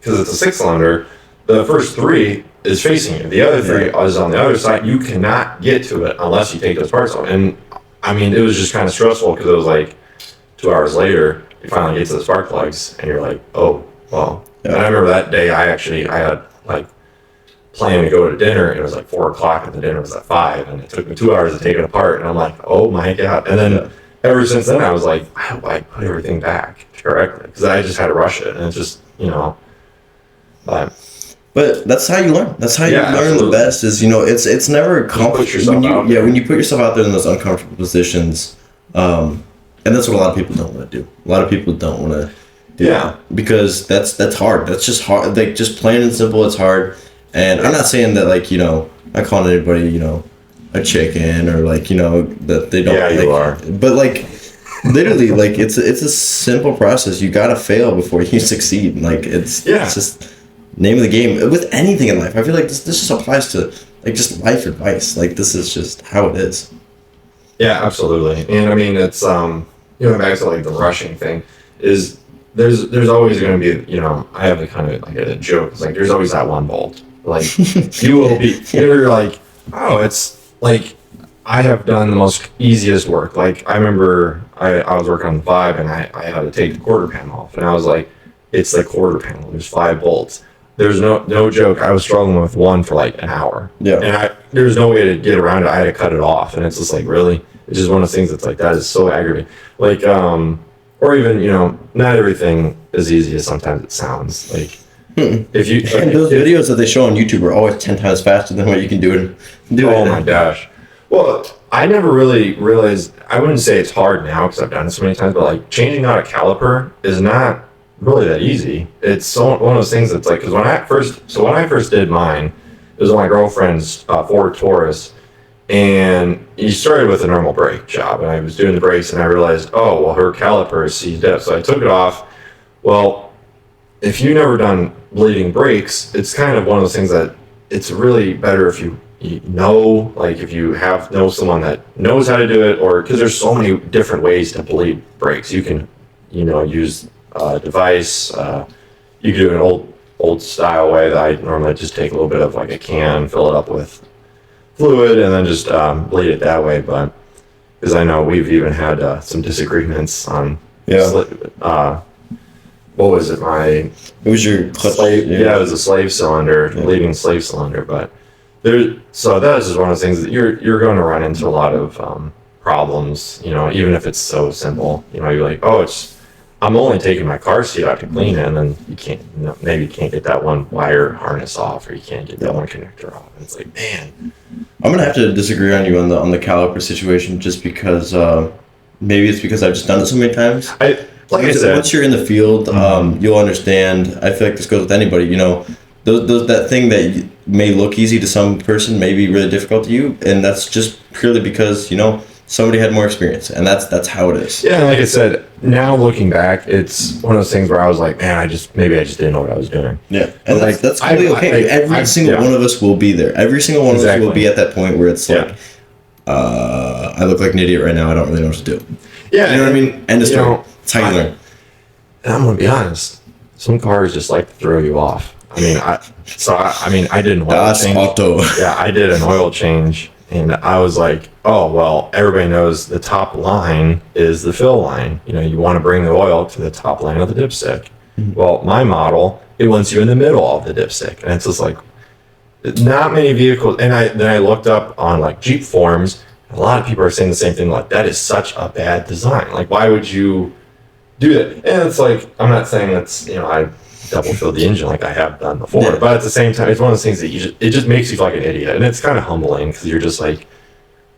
it's a 6-cylinder, the first 3 is facing you. The other 3 is on the other side. You cannot get to it unless you take those parts off. And I mean, it was just kind of stressful, because it was like 2 hours later, you finally get to the spark plugs, and you're like, oh well. Yeah. And I remember that day, I had like planned to go to dinner, and it was like 4 o'clock, and the dinner was at 5, and it took me 2 hours to take it apart, and I'm like, oh my god. And then ever since then, I was like, I hope I put everything back correctly, because I just had to rush it, and it's just, but that's how you learn. That's how you learn absolutely. The best is, it's never comfortable when you put yourself out there in those uncomfortable positions, and that's what a lot of people don't want to do. A lot of people don't want to do that, because that's hard. That's just hard. Like, just plain and simple, it's hard. And I'm not saying that, like, not calling anybody, a chicken, or like, that they don't. Yeah, you are. But like, literally, like, it's a simple process. You gotta fail before you succeed. Like, it's just name of the game with anything in life. I feel like this just applies to like just life advice. Like, this is just how it is. Yeah, absolutely. And I mean, it's back to like the rushing thing, is there's always going to be, I have the kind of like a joke. It's like, there's always that one bolt. Like, you will be, you're like, oh, it's like, I have done the most easiest work. Like, I remember I was working on the 5, and I had to take the quarter panel off, and I was like, it's the quarter panel. There's 5 bolts. There's no joke. I was struggling with one for like an hour. Yeah. And there was no way to get around it. I had to cut it off, and it's just like, really? It's just one of those things that's like, that is so aggravating. Like, or even, not everything is easy as sometimes it sounds. Like, if you and those videos that they show on YouTube are always 10 times faster than what you can do. Oh my gosh. Well, I never really realized. I wouldn't say it's hard now, because I've done it so many times. But like, changing out a caliper is not really that easy. It's one of those things that's like, because when I first did mine, it was on my girlfriend's Ford Taurus. And you started with a normal brake job, and I was doing the brakes, and I realized, oh, well, her caliper is seized up. So I took it off. Well, if you've never done bleeding brakes, it's kind of one of those things that it's really better if you like, if you know someone that knows how to do it, or because there's so many different ways to bleed brakes. You can, use a device. You can do an old style way that I normally just take a little bit of like a can, fill it up with fluid, and then just bleed it that way. But because I know we've even had some disagreements on what was it? It was your clutch. Slave, it was a slave cylinder, leading slave cylinder. But so that is just one of those things that you're going to run into a lot of problems. Even if it's so simple. You're like, oh, I'm only taking my car seat out to clean it, and then you can't. Maybe you can't get that one wire harness off, or you can't get that one connector off. And it's like, man, I'm gonna have to disagree on you on the caliper situation, just because maybe it's because I've just done it so many times. like I said, once you're in the field, you'll understand. I feel like this goes with anybody. You know, those that thing that may look easy to some person may be really difficult to you, and that's just purely because somebody had more experience, and that's how it is. Yeah, like I said, now looking back, it's one of those things where I was like, man, I just didn't know what I was doing. Yeah, and that's completely okay. Every single one of us will be there. Every single one of us will be at that point where it's like, I look like an idiot right now. I don't really know what to do. Yeah, you know what I mean. End of story. It's how you learn. And I'm gonna be honest. Some cars just like to throw you off. I mean, I did an oil change. Auto. Yeah, I did an oil change. And I was like, oh, well, everybody knows the top line is the fill line. You want to bring the oil to the top line of the dipstick. Mm-hmm. Well, my model, it wants you in the middle of the dipstick. And it's just like, not many vehicles. And then I looked up on like Jeep forums. A lot of people are saying the same thing. Like, that is such a bad design. Like, why would you do that? And it's like, I'm not saying that's, I double filled the engine like I have done before, but at the same time, it's one of those things that it just makes you feel like an idiot, and it's kind of humbling because you're just like,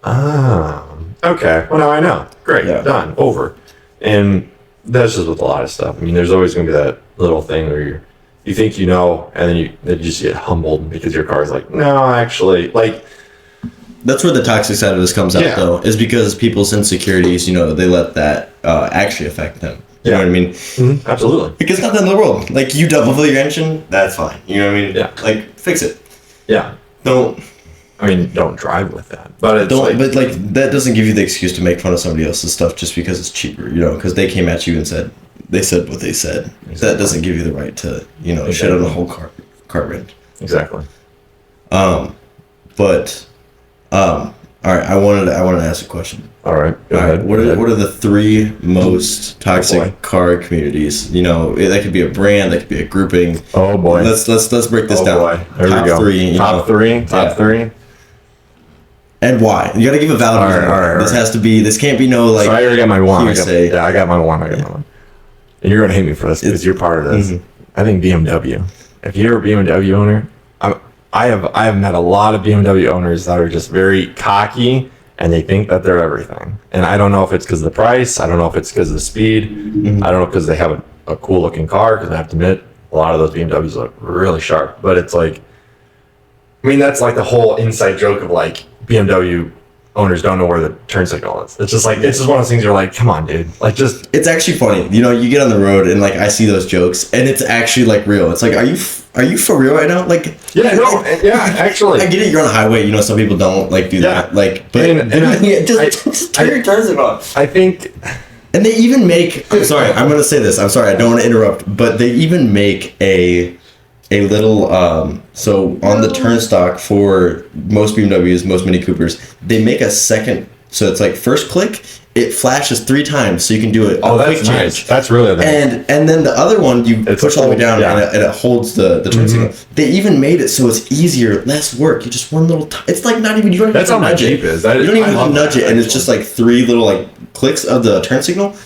okay, well now I know, great, done, over. And that's just with a lot of stuff. I mean, there's always going to be that little thing where you think and then you just get humbled because your car's like, no, actually, like. That's where the toxic side of this comes out, though, is because people's insecurities, they let that actually affect them. You know what I mean? Mm-hmm. Absolutely. Because not the end of the world. Like, you double fill your engine, that's fine. You know what I mean? Yeah. Like, fix it. Yeah. Don't drive with that. But that doesn't give you the excuse to make fun of somebody else's stuff just because it's cheaper, because they came at you and said what they said. Exactly. That doesn't give you the right to, shit on the whole car range. Exactly. All right, I wanted to ask a question. All right, go ahead. What are the 3 most toxic car communities? That could be a brand, that could be a grouping. Oh boy. Let's break this down. Boy. There we go. Top three. And why? You got to give a valid reason. All right. This can't be no like. So I already got my one. Hearsay. I got my one. And you're gonna hate me for this because you're part of this. Mm-hmm. I think BMW. If you're a BMW owner, I have met a lot of BMW owners that are just very cocky and they think that they're everything. And I don't know if it's because of the price. I don't know if it's because of the speed. Mm-hmm. I don't know because they have a cool looking car. Because I have to admit, a lot of those BMWs look really sharp. But it's like, that's like the whole inside joke of like BMW owners don't know where the turn signal is. It's just like, it's just one of those things you're like, come on, dude. Like, just. It's actually funny. You get on the road and like I see those jokes and it's actually like real. It's like, are you for real right now? Like, actually. I get it. You're on a highway. Some people don't like do that. Like, but just turn your turn signal on. I think. And they even make. I'm sorry. I'm going to say this. I'm sorry. I don't want to interrupt. But they even make a little so on the turnstock for most BMWs, most Mini Coopers, they make a second. So it's like first click, it flashes 3 times, so you can do it. Oh, that's nice. That's really nice. And then the other one, you push all the way down, and it holds the turn signal. They even made it so it's easier, less work. You just one little. It's like not even. You don't even. That's how my Jeep is. You don't even nudge it, and it's just like 3 little like clicks of the turn signal.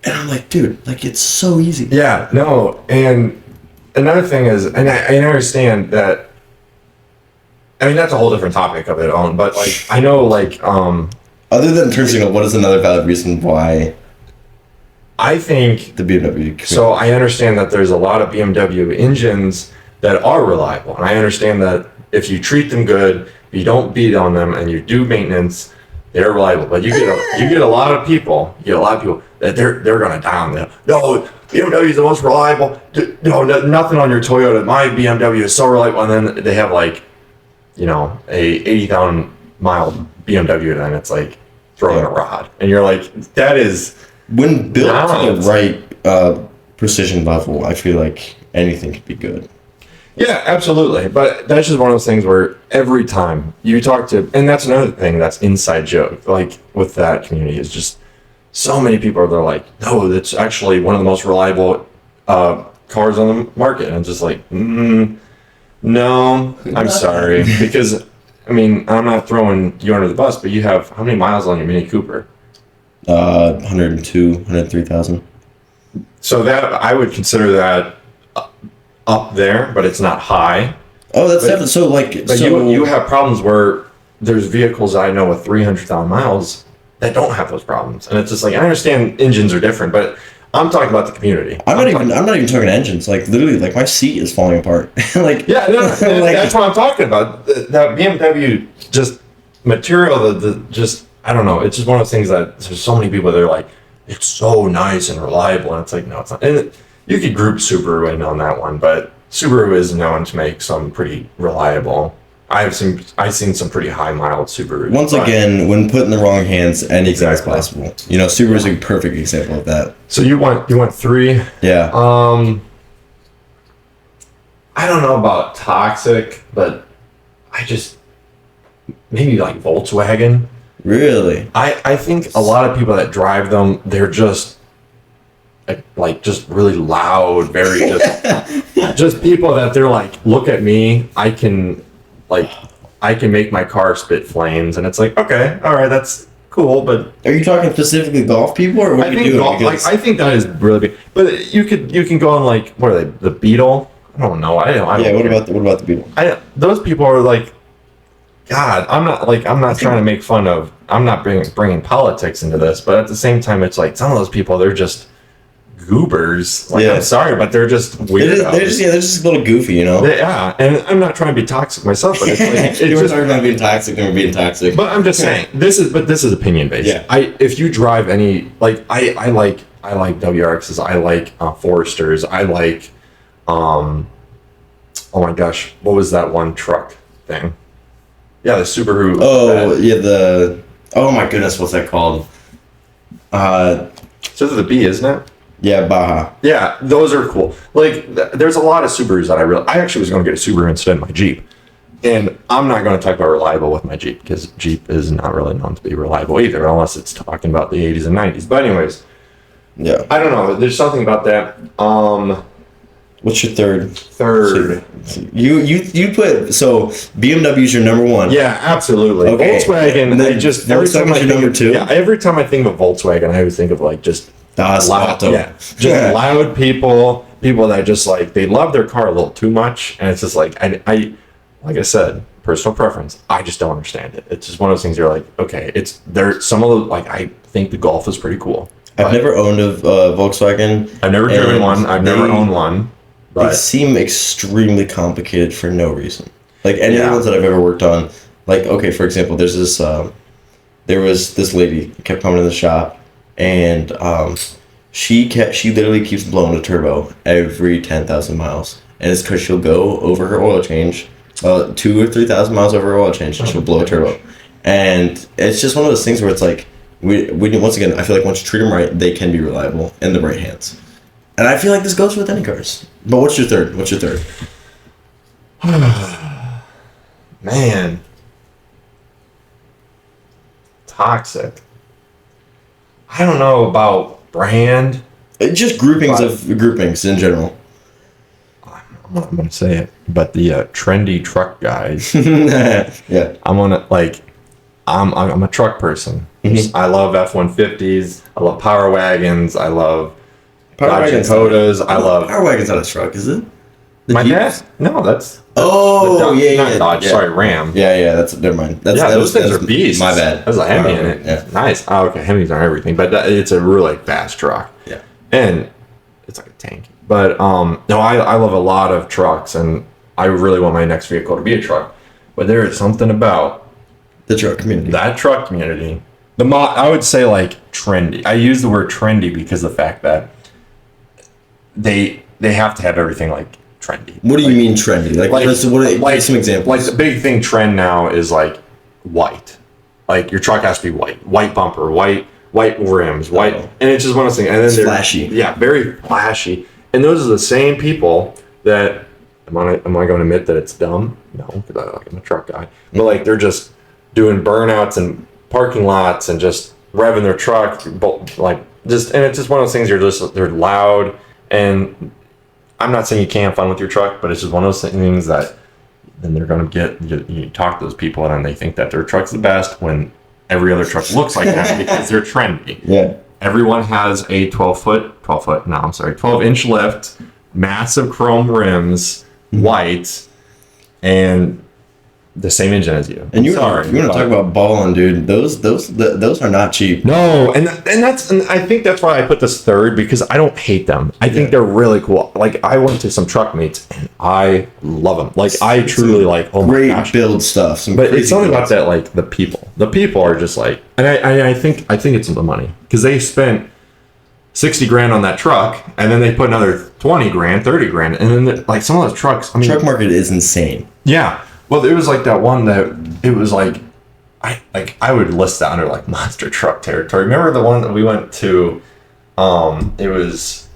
And I'm like, dude, like it's so easy. Yeah. No. And another thing is, and I understand that. That's a whole different topic of its own. But like, I know like. Other than turn signal, what is another valid reason why? I think the BMW. So I understand that there's a lot of BMW engines that are reliable, and I understand that if you treat them good, you don't beat on them, and you do maintenance, they're reliable. But you get a lot of people. That they're gonna down them. No, BMW is the most reliable. No, nothing on your Toyota. My BMW is so reliable, and then they have like, a 80,000 mile BMW, and it's like throwing a rod, and you're like, that is when built to the right precision level. I feel like anything could be good. Yeah, absolutely. But that's just one of those things where every time you talk to, and that's another thing that's inside joke, like with that community, is just so many people are like, no, that's actually one of the most reliable cars on the market, and it's just like, no, I'm sorry, because. I'm not throwing you under the bus, but you have how many miles on your Mini Cooper? 102, 103,000. So that I would consider that up there, but it's not high. Oh, that's definitely so. Like, but you have problems where there's vehicles I know with 300,000 miles that don't have those problems, and it's just like I understand engines are different, but I'm talking about the community. I'm not even talking engines. Like literally, like my seat is falling apart. Like Yeah, no, like, that's what I'm talking about. That BMW just material, just I don't know. It's just one of those things that there's so many people that are like, it's so nice and reliable, and it's like, no, it's not. And you could group Subaru in on that one, but Subaru is known to make some pretty reliable. I've seen some pretty high mileage Subarus. Once again, when put in the wrong hands, anything is Exactly. possible. You know, Subaru is a perfect example of that. So you want 3? Yeah. I don't know about toxic, but I just maybe like Volkswagen. Really? I think a lot of people that drive them, they're just like just really loud, very just people that they're like, look at me, I can make my car spit flames, and it's like, okay, all right, that's cool, but Are you talking specifically golf people, or what I are you think doing? golf, I think that is really big. But you can go on like, what are they? The Beetle? I don't know. I don't Yeah. What care. about the people? Those people are like, God, I'm not trying to make fun of. I'm not bringing politics into this, but at the same time, it's like some of those people, they're just goobers. Like, Yeah. I'm sorry, but they're just weird. They're just a little goofy, you know. Yeah, and I'm not trying to be toxic myself, but it's like it's You were just. talking about being toxic and being toxic. But I'm just saying this is opinion based. Yeah. If you drive any I like WRXs, I like Foresters, I like oh my gosh, what was that one truck thing? Yeah, the Subaru. Oh yeah, oh my goodness, what's that called? So it's the B, isn't it? Yeah, Baja. Yeah, those are cool. Like, there's a lot of Subarus that I actually was going to get a Subaru instead of my Jeep. And I'm not going to talk about reliable with my Jeep, because Jeep is not really known to be reliable either, unless it's talking about the 80s and 90s. But anyways, Yeah. I don't know. There's something about that. What's your third? Third. You put, so BMW's your number one. Yeah, absolutely. Okay. Volkswagen. And then I just every time I Volkswagen's your think number of, two? Yeah, every time I think of Volkswagen, I always think of like just Das loud, Auto. just loud people that just like they love their car a little too much, and it's just like I like I said, personal preference. I just don't understand it. It's just one of those things. You're like, okay, it's there. Some of the like I think the Golf is pretty cool. I've never owned a Volkswagen. I've never driven and one. I've never owned one. They But seem extremely complicated for no reason. Like any of Yeah. the ones that I've ever worked on, like okay, for example, there was this lady who kept coming to the shop, and she literally keeps blowing a turbo every 10,000 miles, and it's because she'll go over her oil change, 2,000 or 3,000 miles over her oil change, and she'll blow a turbo, and it's just one of those things where it's like we once again, I feel like once you treat them right, they can be reliable in the right hands. And I feel like this goes with any cars. But what's your third? man, toxic. I don't know about brand. Just groupings in general. I'm gonna say it, but the trendy truck guys. Yeah. I'm a truck person. Mhm. I love F-150s. I love Power Wagons. I love Power Dodge Wagon's Dakotas. I love Power Wagon's not a truck, is it? The my Jeeps? dad. No, that's Oh, the, yeah, not yeah. Dodge. Yeah. Sorry, Ram. Yeah, that's never mind. That Those things was are beasts. My bad. There's a Hemi in it. Yeah. Nice. Oh, okay. Hemis are everything, but it's a really fast truck. Yeah. And it's like a tank. But no, I love a lot of trucks, and I really want my next vehicle to be a truck. But there is something about The truck community. that truck community. I would say like trendy. I use the word trendy because of the fact that they have to have everything like trendy. What do you mean trendy? Give some examples. Like the big thing trend now is like white. Like your truck has to be white bumper, white rims, white, and it's just one of those things. And then It's they're flashy. Yeah, very flashy. And those are the same people that am I going to admit that it's dumb? No, because I'm a truck guy. But like they're just doing burnouts and parking lots and just revving their truck, and it's just one of those things. They're loud, and I'm not saying you can't have fun with your truck, but it's just one of those things that then they're going to get. You talk to those people, and they think that their truck's the best when every other truck looks like that because they're trendy. Yeah. Everyone has a 12-inch lift, massive chrome rims, white, and the same engine as you. And you want to talk about balling, dude. Those are not cheap. No, and I think that's why I put this third, because I don't hate them. I think they're really cool. Like, I went to some truck meets and I love them. Like, I truly like. Oh my gosh, great build stuff. But it's something about that, like the people. The people are just like, and I think it's the money, because they spent $60,000 on that truck, and then they put another $20,000, $30,000, and then like some of those trucks. I mean, truck market is insane. Yeah. Well, it was like that one that it was like, I would list that under like monster truck territory. Remember the one that we went to? It was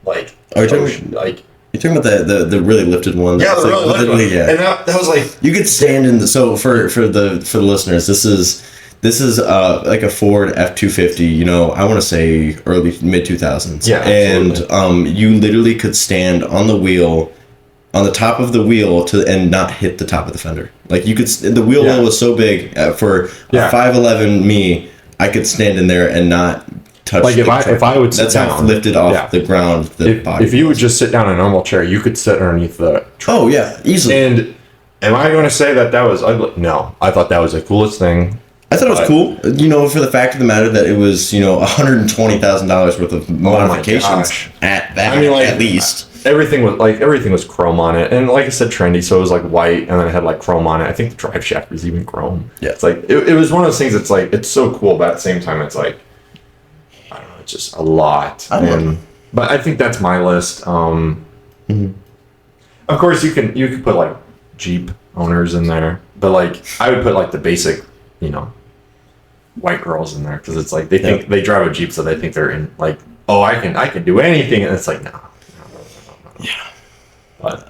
like, you're talking about the really lifted one. Yeah, the really lifted one. Yeah. And that was like, you could stand in the. So for the listeners, this is like a Ford F-250. You know, I want to say early mid 2000s. Yeah, absolutely. And you literally could stand on the wheel. On the top of the wheel and not hit the top of the fender. Like, you could, the wheel well was so big for a 5'11" me, I could stand in there and not touch. Like, if I would sit that's down, how lifted off the ground. If you would just sit down in a normal chair, you could sit underneath the truck. Oh yeah, easily. And am I going to say that was ugly? No, I thought that was the coolest thing. I thought it was cool, you know, for the fact of the matter that it was, you know, $120,000 worth of modifications at that. I mean, like, at least. Everything was chrome on it, and like I said, trendy. So it was like white, and then it had like chrome on it. I think the drive shaft was even chrome. Yeah, it's like it was one of those things. It's like, it's so cool, but at the same time, it's like, I don't know, it's just a lot. But I think that's my list. Of course, you could put like Jeep owners in there, but like I would put like the basic, you know, white girls in there, because it's like they think they drive a Jeep, so they think they're in like, oh, I can do anything, and it's like, no. Yeah. But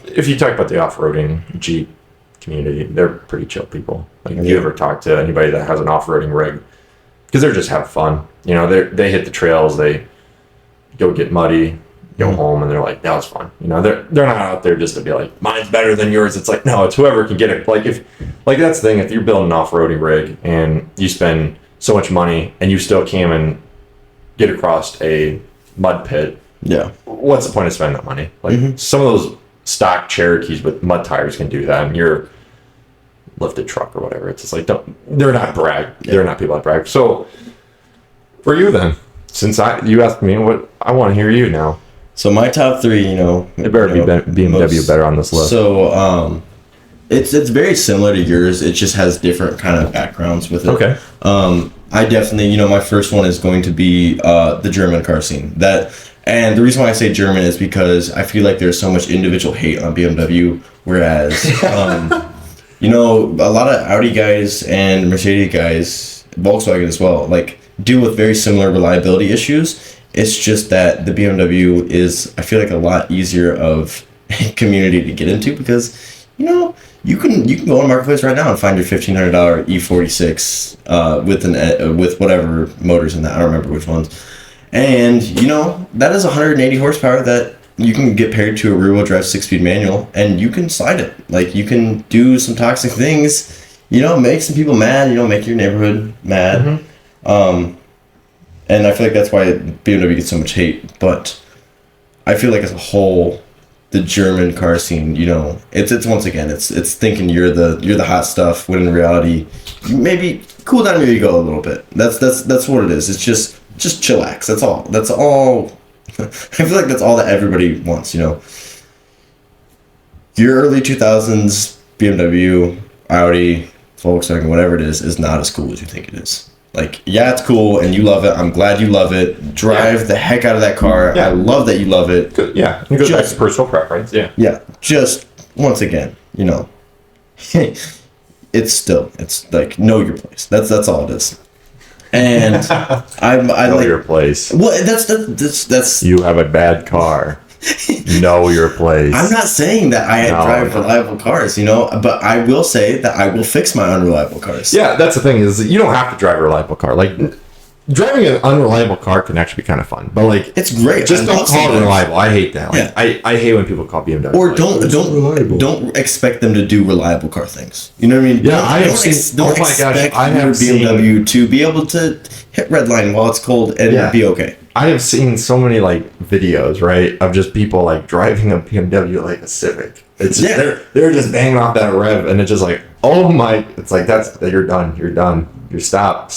if you talk about the off-roading Jeep community, they're pretty chill people. Like, if you ever talk to anybody that has an off-roading rig, because they're just having fun. You know, they hit the trails, they go get muddy, go home, and they're like, that was fun. You know, they're not out there just to be like, mine's better than yours. It's like, no, it's whoever can get it. Like, that's the thing. If you're building an off-roading rig and you spend so much money and you still can't even get across a mud pit, yeah, what's the point of spending that money? Like, some of those stock Cherokees with mud tires can do that, and your lifted truck or whatever, it's just like, they're not brag. Yeah. They're not people that brag. So for you then, since you asked me, what I want to hear you now. So my top three, you know, it better be BMW better on this list. So it's very similar to yours. It just has different kind of backgrounds with it. Okay. I definitely, you know, my first one is going to be the German car scene. And the reason why I say German is because I feel like there's so much individual hate on BMW, whereas, you know, a lot of Audi guys and Mercedes guys, Volkswagen as well, like, deal with very similar reliability issues. It's just that the BMW is, I feel like, a lot easier of a community to get into, because, you know, you can go on Marketplace right now and find your $1,500 E46 with whatever motors in that. I don't remember which ones. And, you know, that is 180 horsepower that you can get paired to a rear-wheel drive 6-speed manual, and you can slide it. Like, you can do some toxic things, you know, make some people mad, you know, make your neighborhood mad. And I feel like that's why BMW gets so much hate. But I feel like as a whole, the German car scene, you know, it's once again, it's thinking you're the hot stuff, when in reality, maybe cool down your ego a little bit. That's what it is. It's just chillax. That's all. I feel like that's all that everybody wants, you know. Your early 2000s BMW, Audi, Volkswagen, whatever it is not as cool as you think it is. Like, yeah, it's cool and you love it. I'm glad you love it. Drive the heck out of that car. Yeah. I love that you love it. Good. Yeah, it goes back to personal preference. Yeah. Yeah, just once again, you know, it's like, know your place. That's all it is. And I know like your place. Well, that's you have a bad car. Know your place. I'm not saying that I drive reliable cars, you know, but I will say that I will fix my unreliable cars. Yeah, that's the thing, is you don't have to drive a reliable car. Like, driving an unreliable car can actually be kind of fun, but like, it's great. Just don't call it reliable. I hate that. Like, yeah. I hate when people call BMW. Or like, don't expect them to do reliable car things. You know what I mean? Yeah, I have seen. Oh my gosh, I have BMW to be able to hit red line while it's cold and be okay. I have seen so many like videos, right, of just people like driving a BMW like a Civic, It's just, they're just banging off that rev, and it's just like, oh my! It's like you're done. You stop.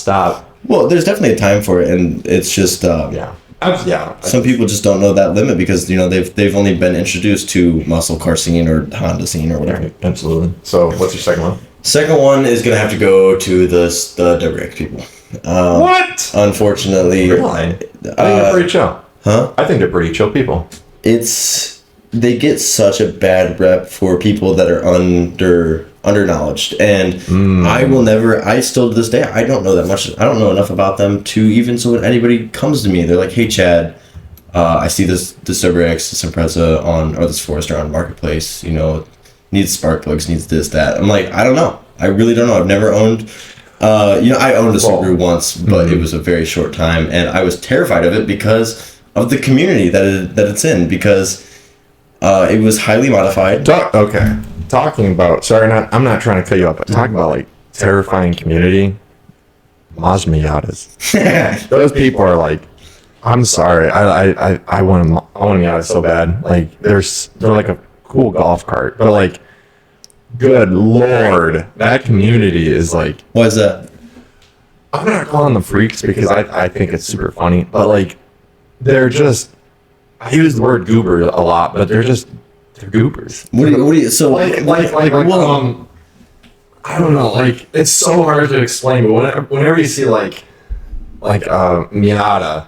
Well, there's definitely a time for it, and it's just some people just don't know that limit because they've only been introduced to muscle car scene or Honda scene or whatever. Right, absolutely. So, what's your second one? Second one is gonna have to go to the WX people. What? Unfortunately, Really? I think they're pretty chill. Huh? I think they're pretty chill people. They get such a bad rep for people that are underknowledged, and I still to this day, I don't know that much. I don't know enough about them to even, so when anybody comes to me, they're like, hey Chad, I see this WX, this Impreza or this Forester on Marketplace, needs spark plugs, needs this, that. I'm like, I don't know. I really don't know. I've never owned, I owned a Subaru once, but it was a very short time, and I was terrified of it because of the community that it's in, because it was highly modified. Okay. Talking about, I'm not trying to cut you up, but talking about like terrifying community, Mazda Miatas. Those people are like, I'm sorry, I want a Miata so bad. Like they're like a cool golf cart, but like, good lord, that community is like. Why is that? I'm not calling them freaks because I think it's super funny, but like, they're just. I use the word goober a lot, but they're goobers. What do you so like I don't know, like it's so hard to explain, but whenever you see like Miata,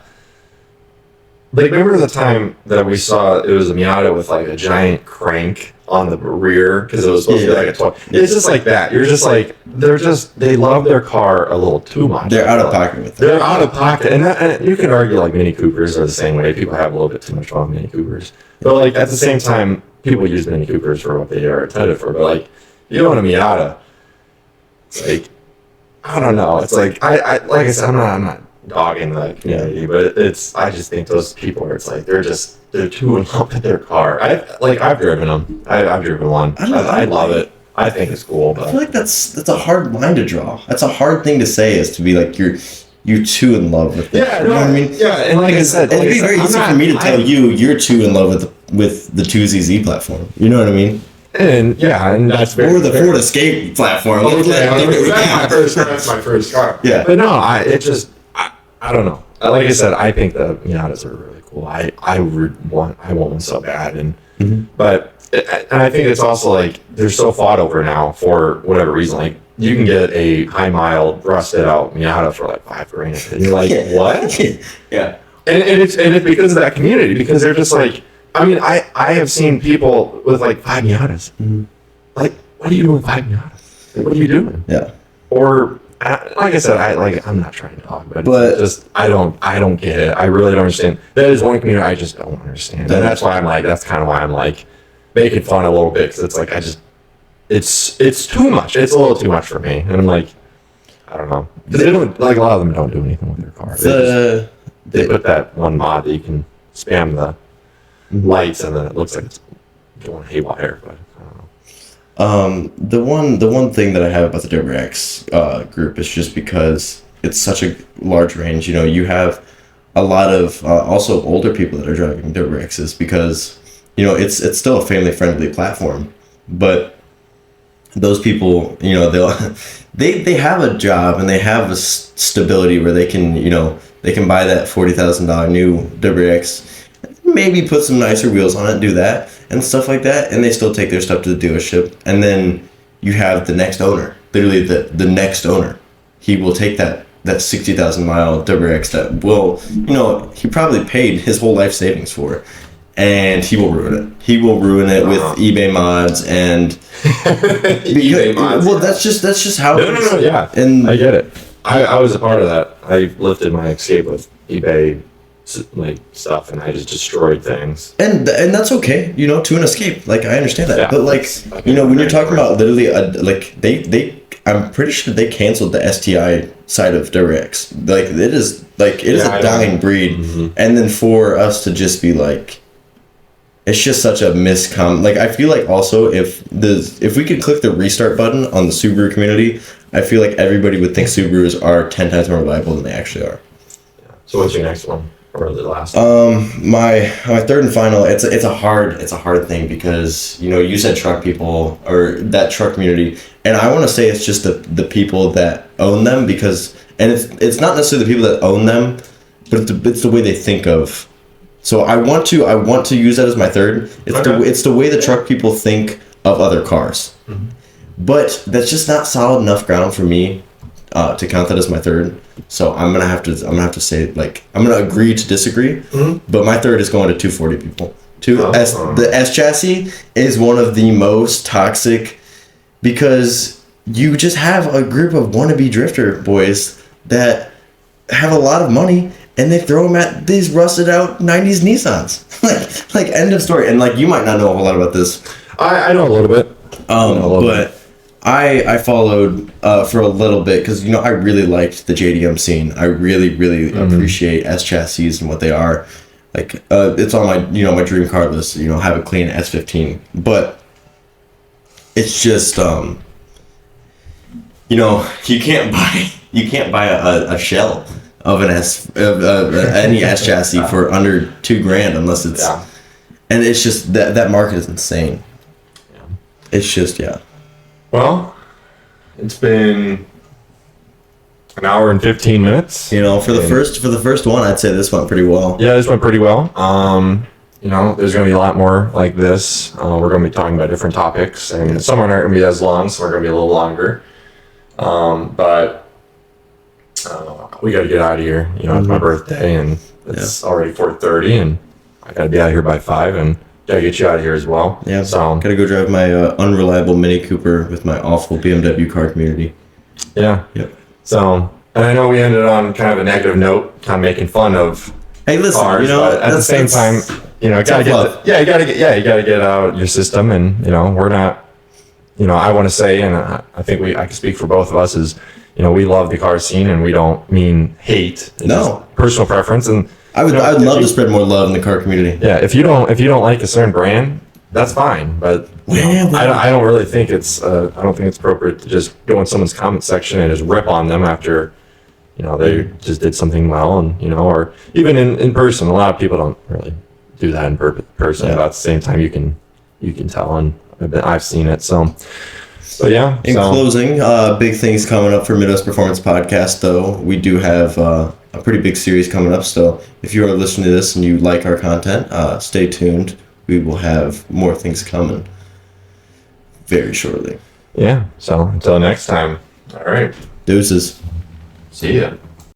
like remember the time that we saw it was a Miata with like a giant crank on the rear because it was supposed to be like a toy. It's just like that. You're just like they love their car a little too much. They're out of pocket with it. They're out of pocket, and you can argue like Mini Coopers are the same way. People have a little bit too much fun with Mini Coopers, but like at the same time, people use Mini Coopers for what they are intended for. But like you own a Miata, it's like I don't know. It's like I like I said, I'm not dogging the community, but I just think those people are. It's like they're too in love with their car. I've driven them. I've driven one. I love it. I think it's cool. But I feel like that's a hard line to draw. That's a hard thing to say, is to be like you're too in love with it. Yeah, you know what I mean? Yeah, and like I said, it'd be very easy for me to tell you're too in love with the 2ZZ platform. You know what I mean? And that's very or the Ford Escape platform. That's my first car. Yeah, but no, I don't know. Like I said, I think the Miatas are really cool. I want one so bad, and and I think it's also like they're so fought over now for whatever reason. Like you can get a high mile rusted out Miata for like $5,000, and you're like, what? Yeah, and it's because of that community, because they're just like, I mean, I have seen people with like 5 Miatas. Mm-hmm. Like, what are you doing with 5 Miatas? Like, what are you doing? Yeah. Or like I said, I'm not trying to talk, but just I don't get it. I really don't understand. That is one community I just don't understand, and that's why that's kind of why I'm like making fun a little bit, because it's like it's too much. It's a little too much for me, and I'm like, I don't know, because they don't, like, a lot of them don't do anything with their car. They put that one mod that you can spam the lights, and then it looks like it's going haywire, but. The one thing that I have about the WX group is just because it's such a large range. You have a lot of also older people that are driving WXs, because it's still a family friendly platform, but those people they have a job and they have a stability where they can buy that $40,000 new WX, maybe put some nicer wheels on it, do that and stuff like that, and they still take their stuff to the dealership. And then you have the next owner, literally the next owner. He will take that 60,000 mile WX that he probably paid his whole life savings for, and he will ruin it. He will ruin it with eBay mods and eBay mods. Well, that's just how. No, yeah, and I get it. I was a part of that. I lifted my Escape with eBay stuff, and I just destroyed things, and that's okay, to an Escape. Like, I understand that, but when you're talking about literally they I'm pretty sure they canceled the STI side of WX. Like, it is a dying breed, and then for us to just be like, it's just such a Like, I feel like also if we could click the restart button on the Subaru community, I feel like everybody would think Subarus are 10 times more reliable than they actually are. So what's your next one? or the last? My third and final. It's a hard thing because you said truck people or that truck community, and I want to say it's just the people that own them and it's not necessarily the people that own them, but it's the way they think of. So I want to use that as my third. It's the way the truck people think of other cars, but that's just not solid enough ground for me to count that as my third. So I'm gonna have to say, like, I'm gonna agree to disagree. But my third is going to 240 people. The S chassis is one of the most toxic because you just have a group of wannabe drifter boys that have a lot of money and they throw them at these rusted out 90s Nissans. like end of story. And like you might not know a whole lot about this. I know a little bit. But I followed for a little bit because I really liked the JDM scene. I really appreciate S chassis and what they are. Like it's on my my dream car list. Have a clean S15. But it's just you can't buy a shell of an any S chassis for under $2,000 unless it's and it's just that market is insane. Yeah. It's just Well, it's been an hour and 15 minutes. For the first one, I'd say this went pretty well. Yeah, this went pretty well. There's going to be a lot more like this. We're going to be talking about different topics, and some aren't going to be as long, so we're going to be a little longer. But we got to get out of here. It's my birthday, and it's already 4:30, and I got to be out of here by 5, and gotta get you out of here as well. Yeah, so gotta go drive my unreliable Mini Cooper with my awful BMW car community. Yeah. Yep. So, and I know we ended on kind of a negative note, kind of making fun of cars, but at the same time, you gotta you gotta get out your system, and we're not. I want to say, and I think I can speak for both of us, is we love the car scene, and we don't mean hate. It's just personal preference, and I would love to spread more love in the car community. Yeah, if you don't like a certain brand, that's fine. But I don't really think it's appropriate to just go in someone's comment section and just rip on them after they just did something well, and or even in person. A lot of people don't really do that in person. But at the same time, you can tell, and I've seen it. So. But yeah. In closing, big things coming up for Midwest Performance Podcast, though. We do have a pretty big series coming up. So if you are listening to this and you like our content, stay tuned. We will have more things coming very shortly. Yeah. So until next time. All right. Deuces. See ya.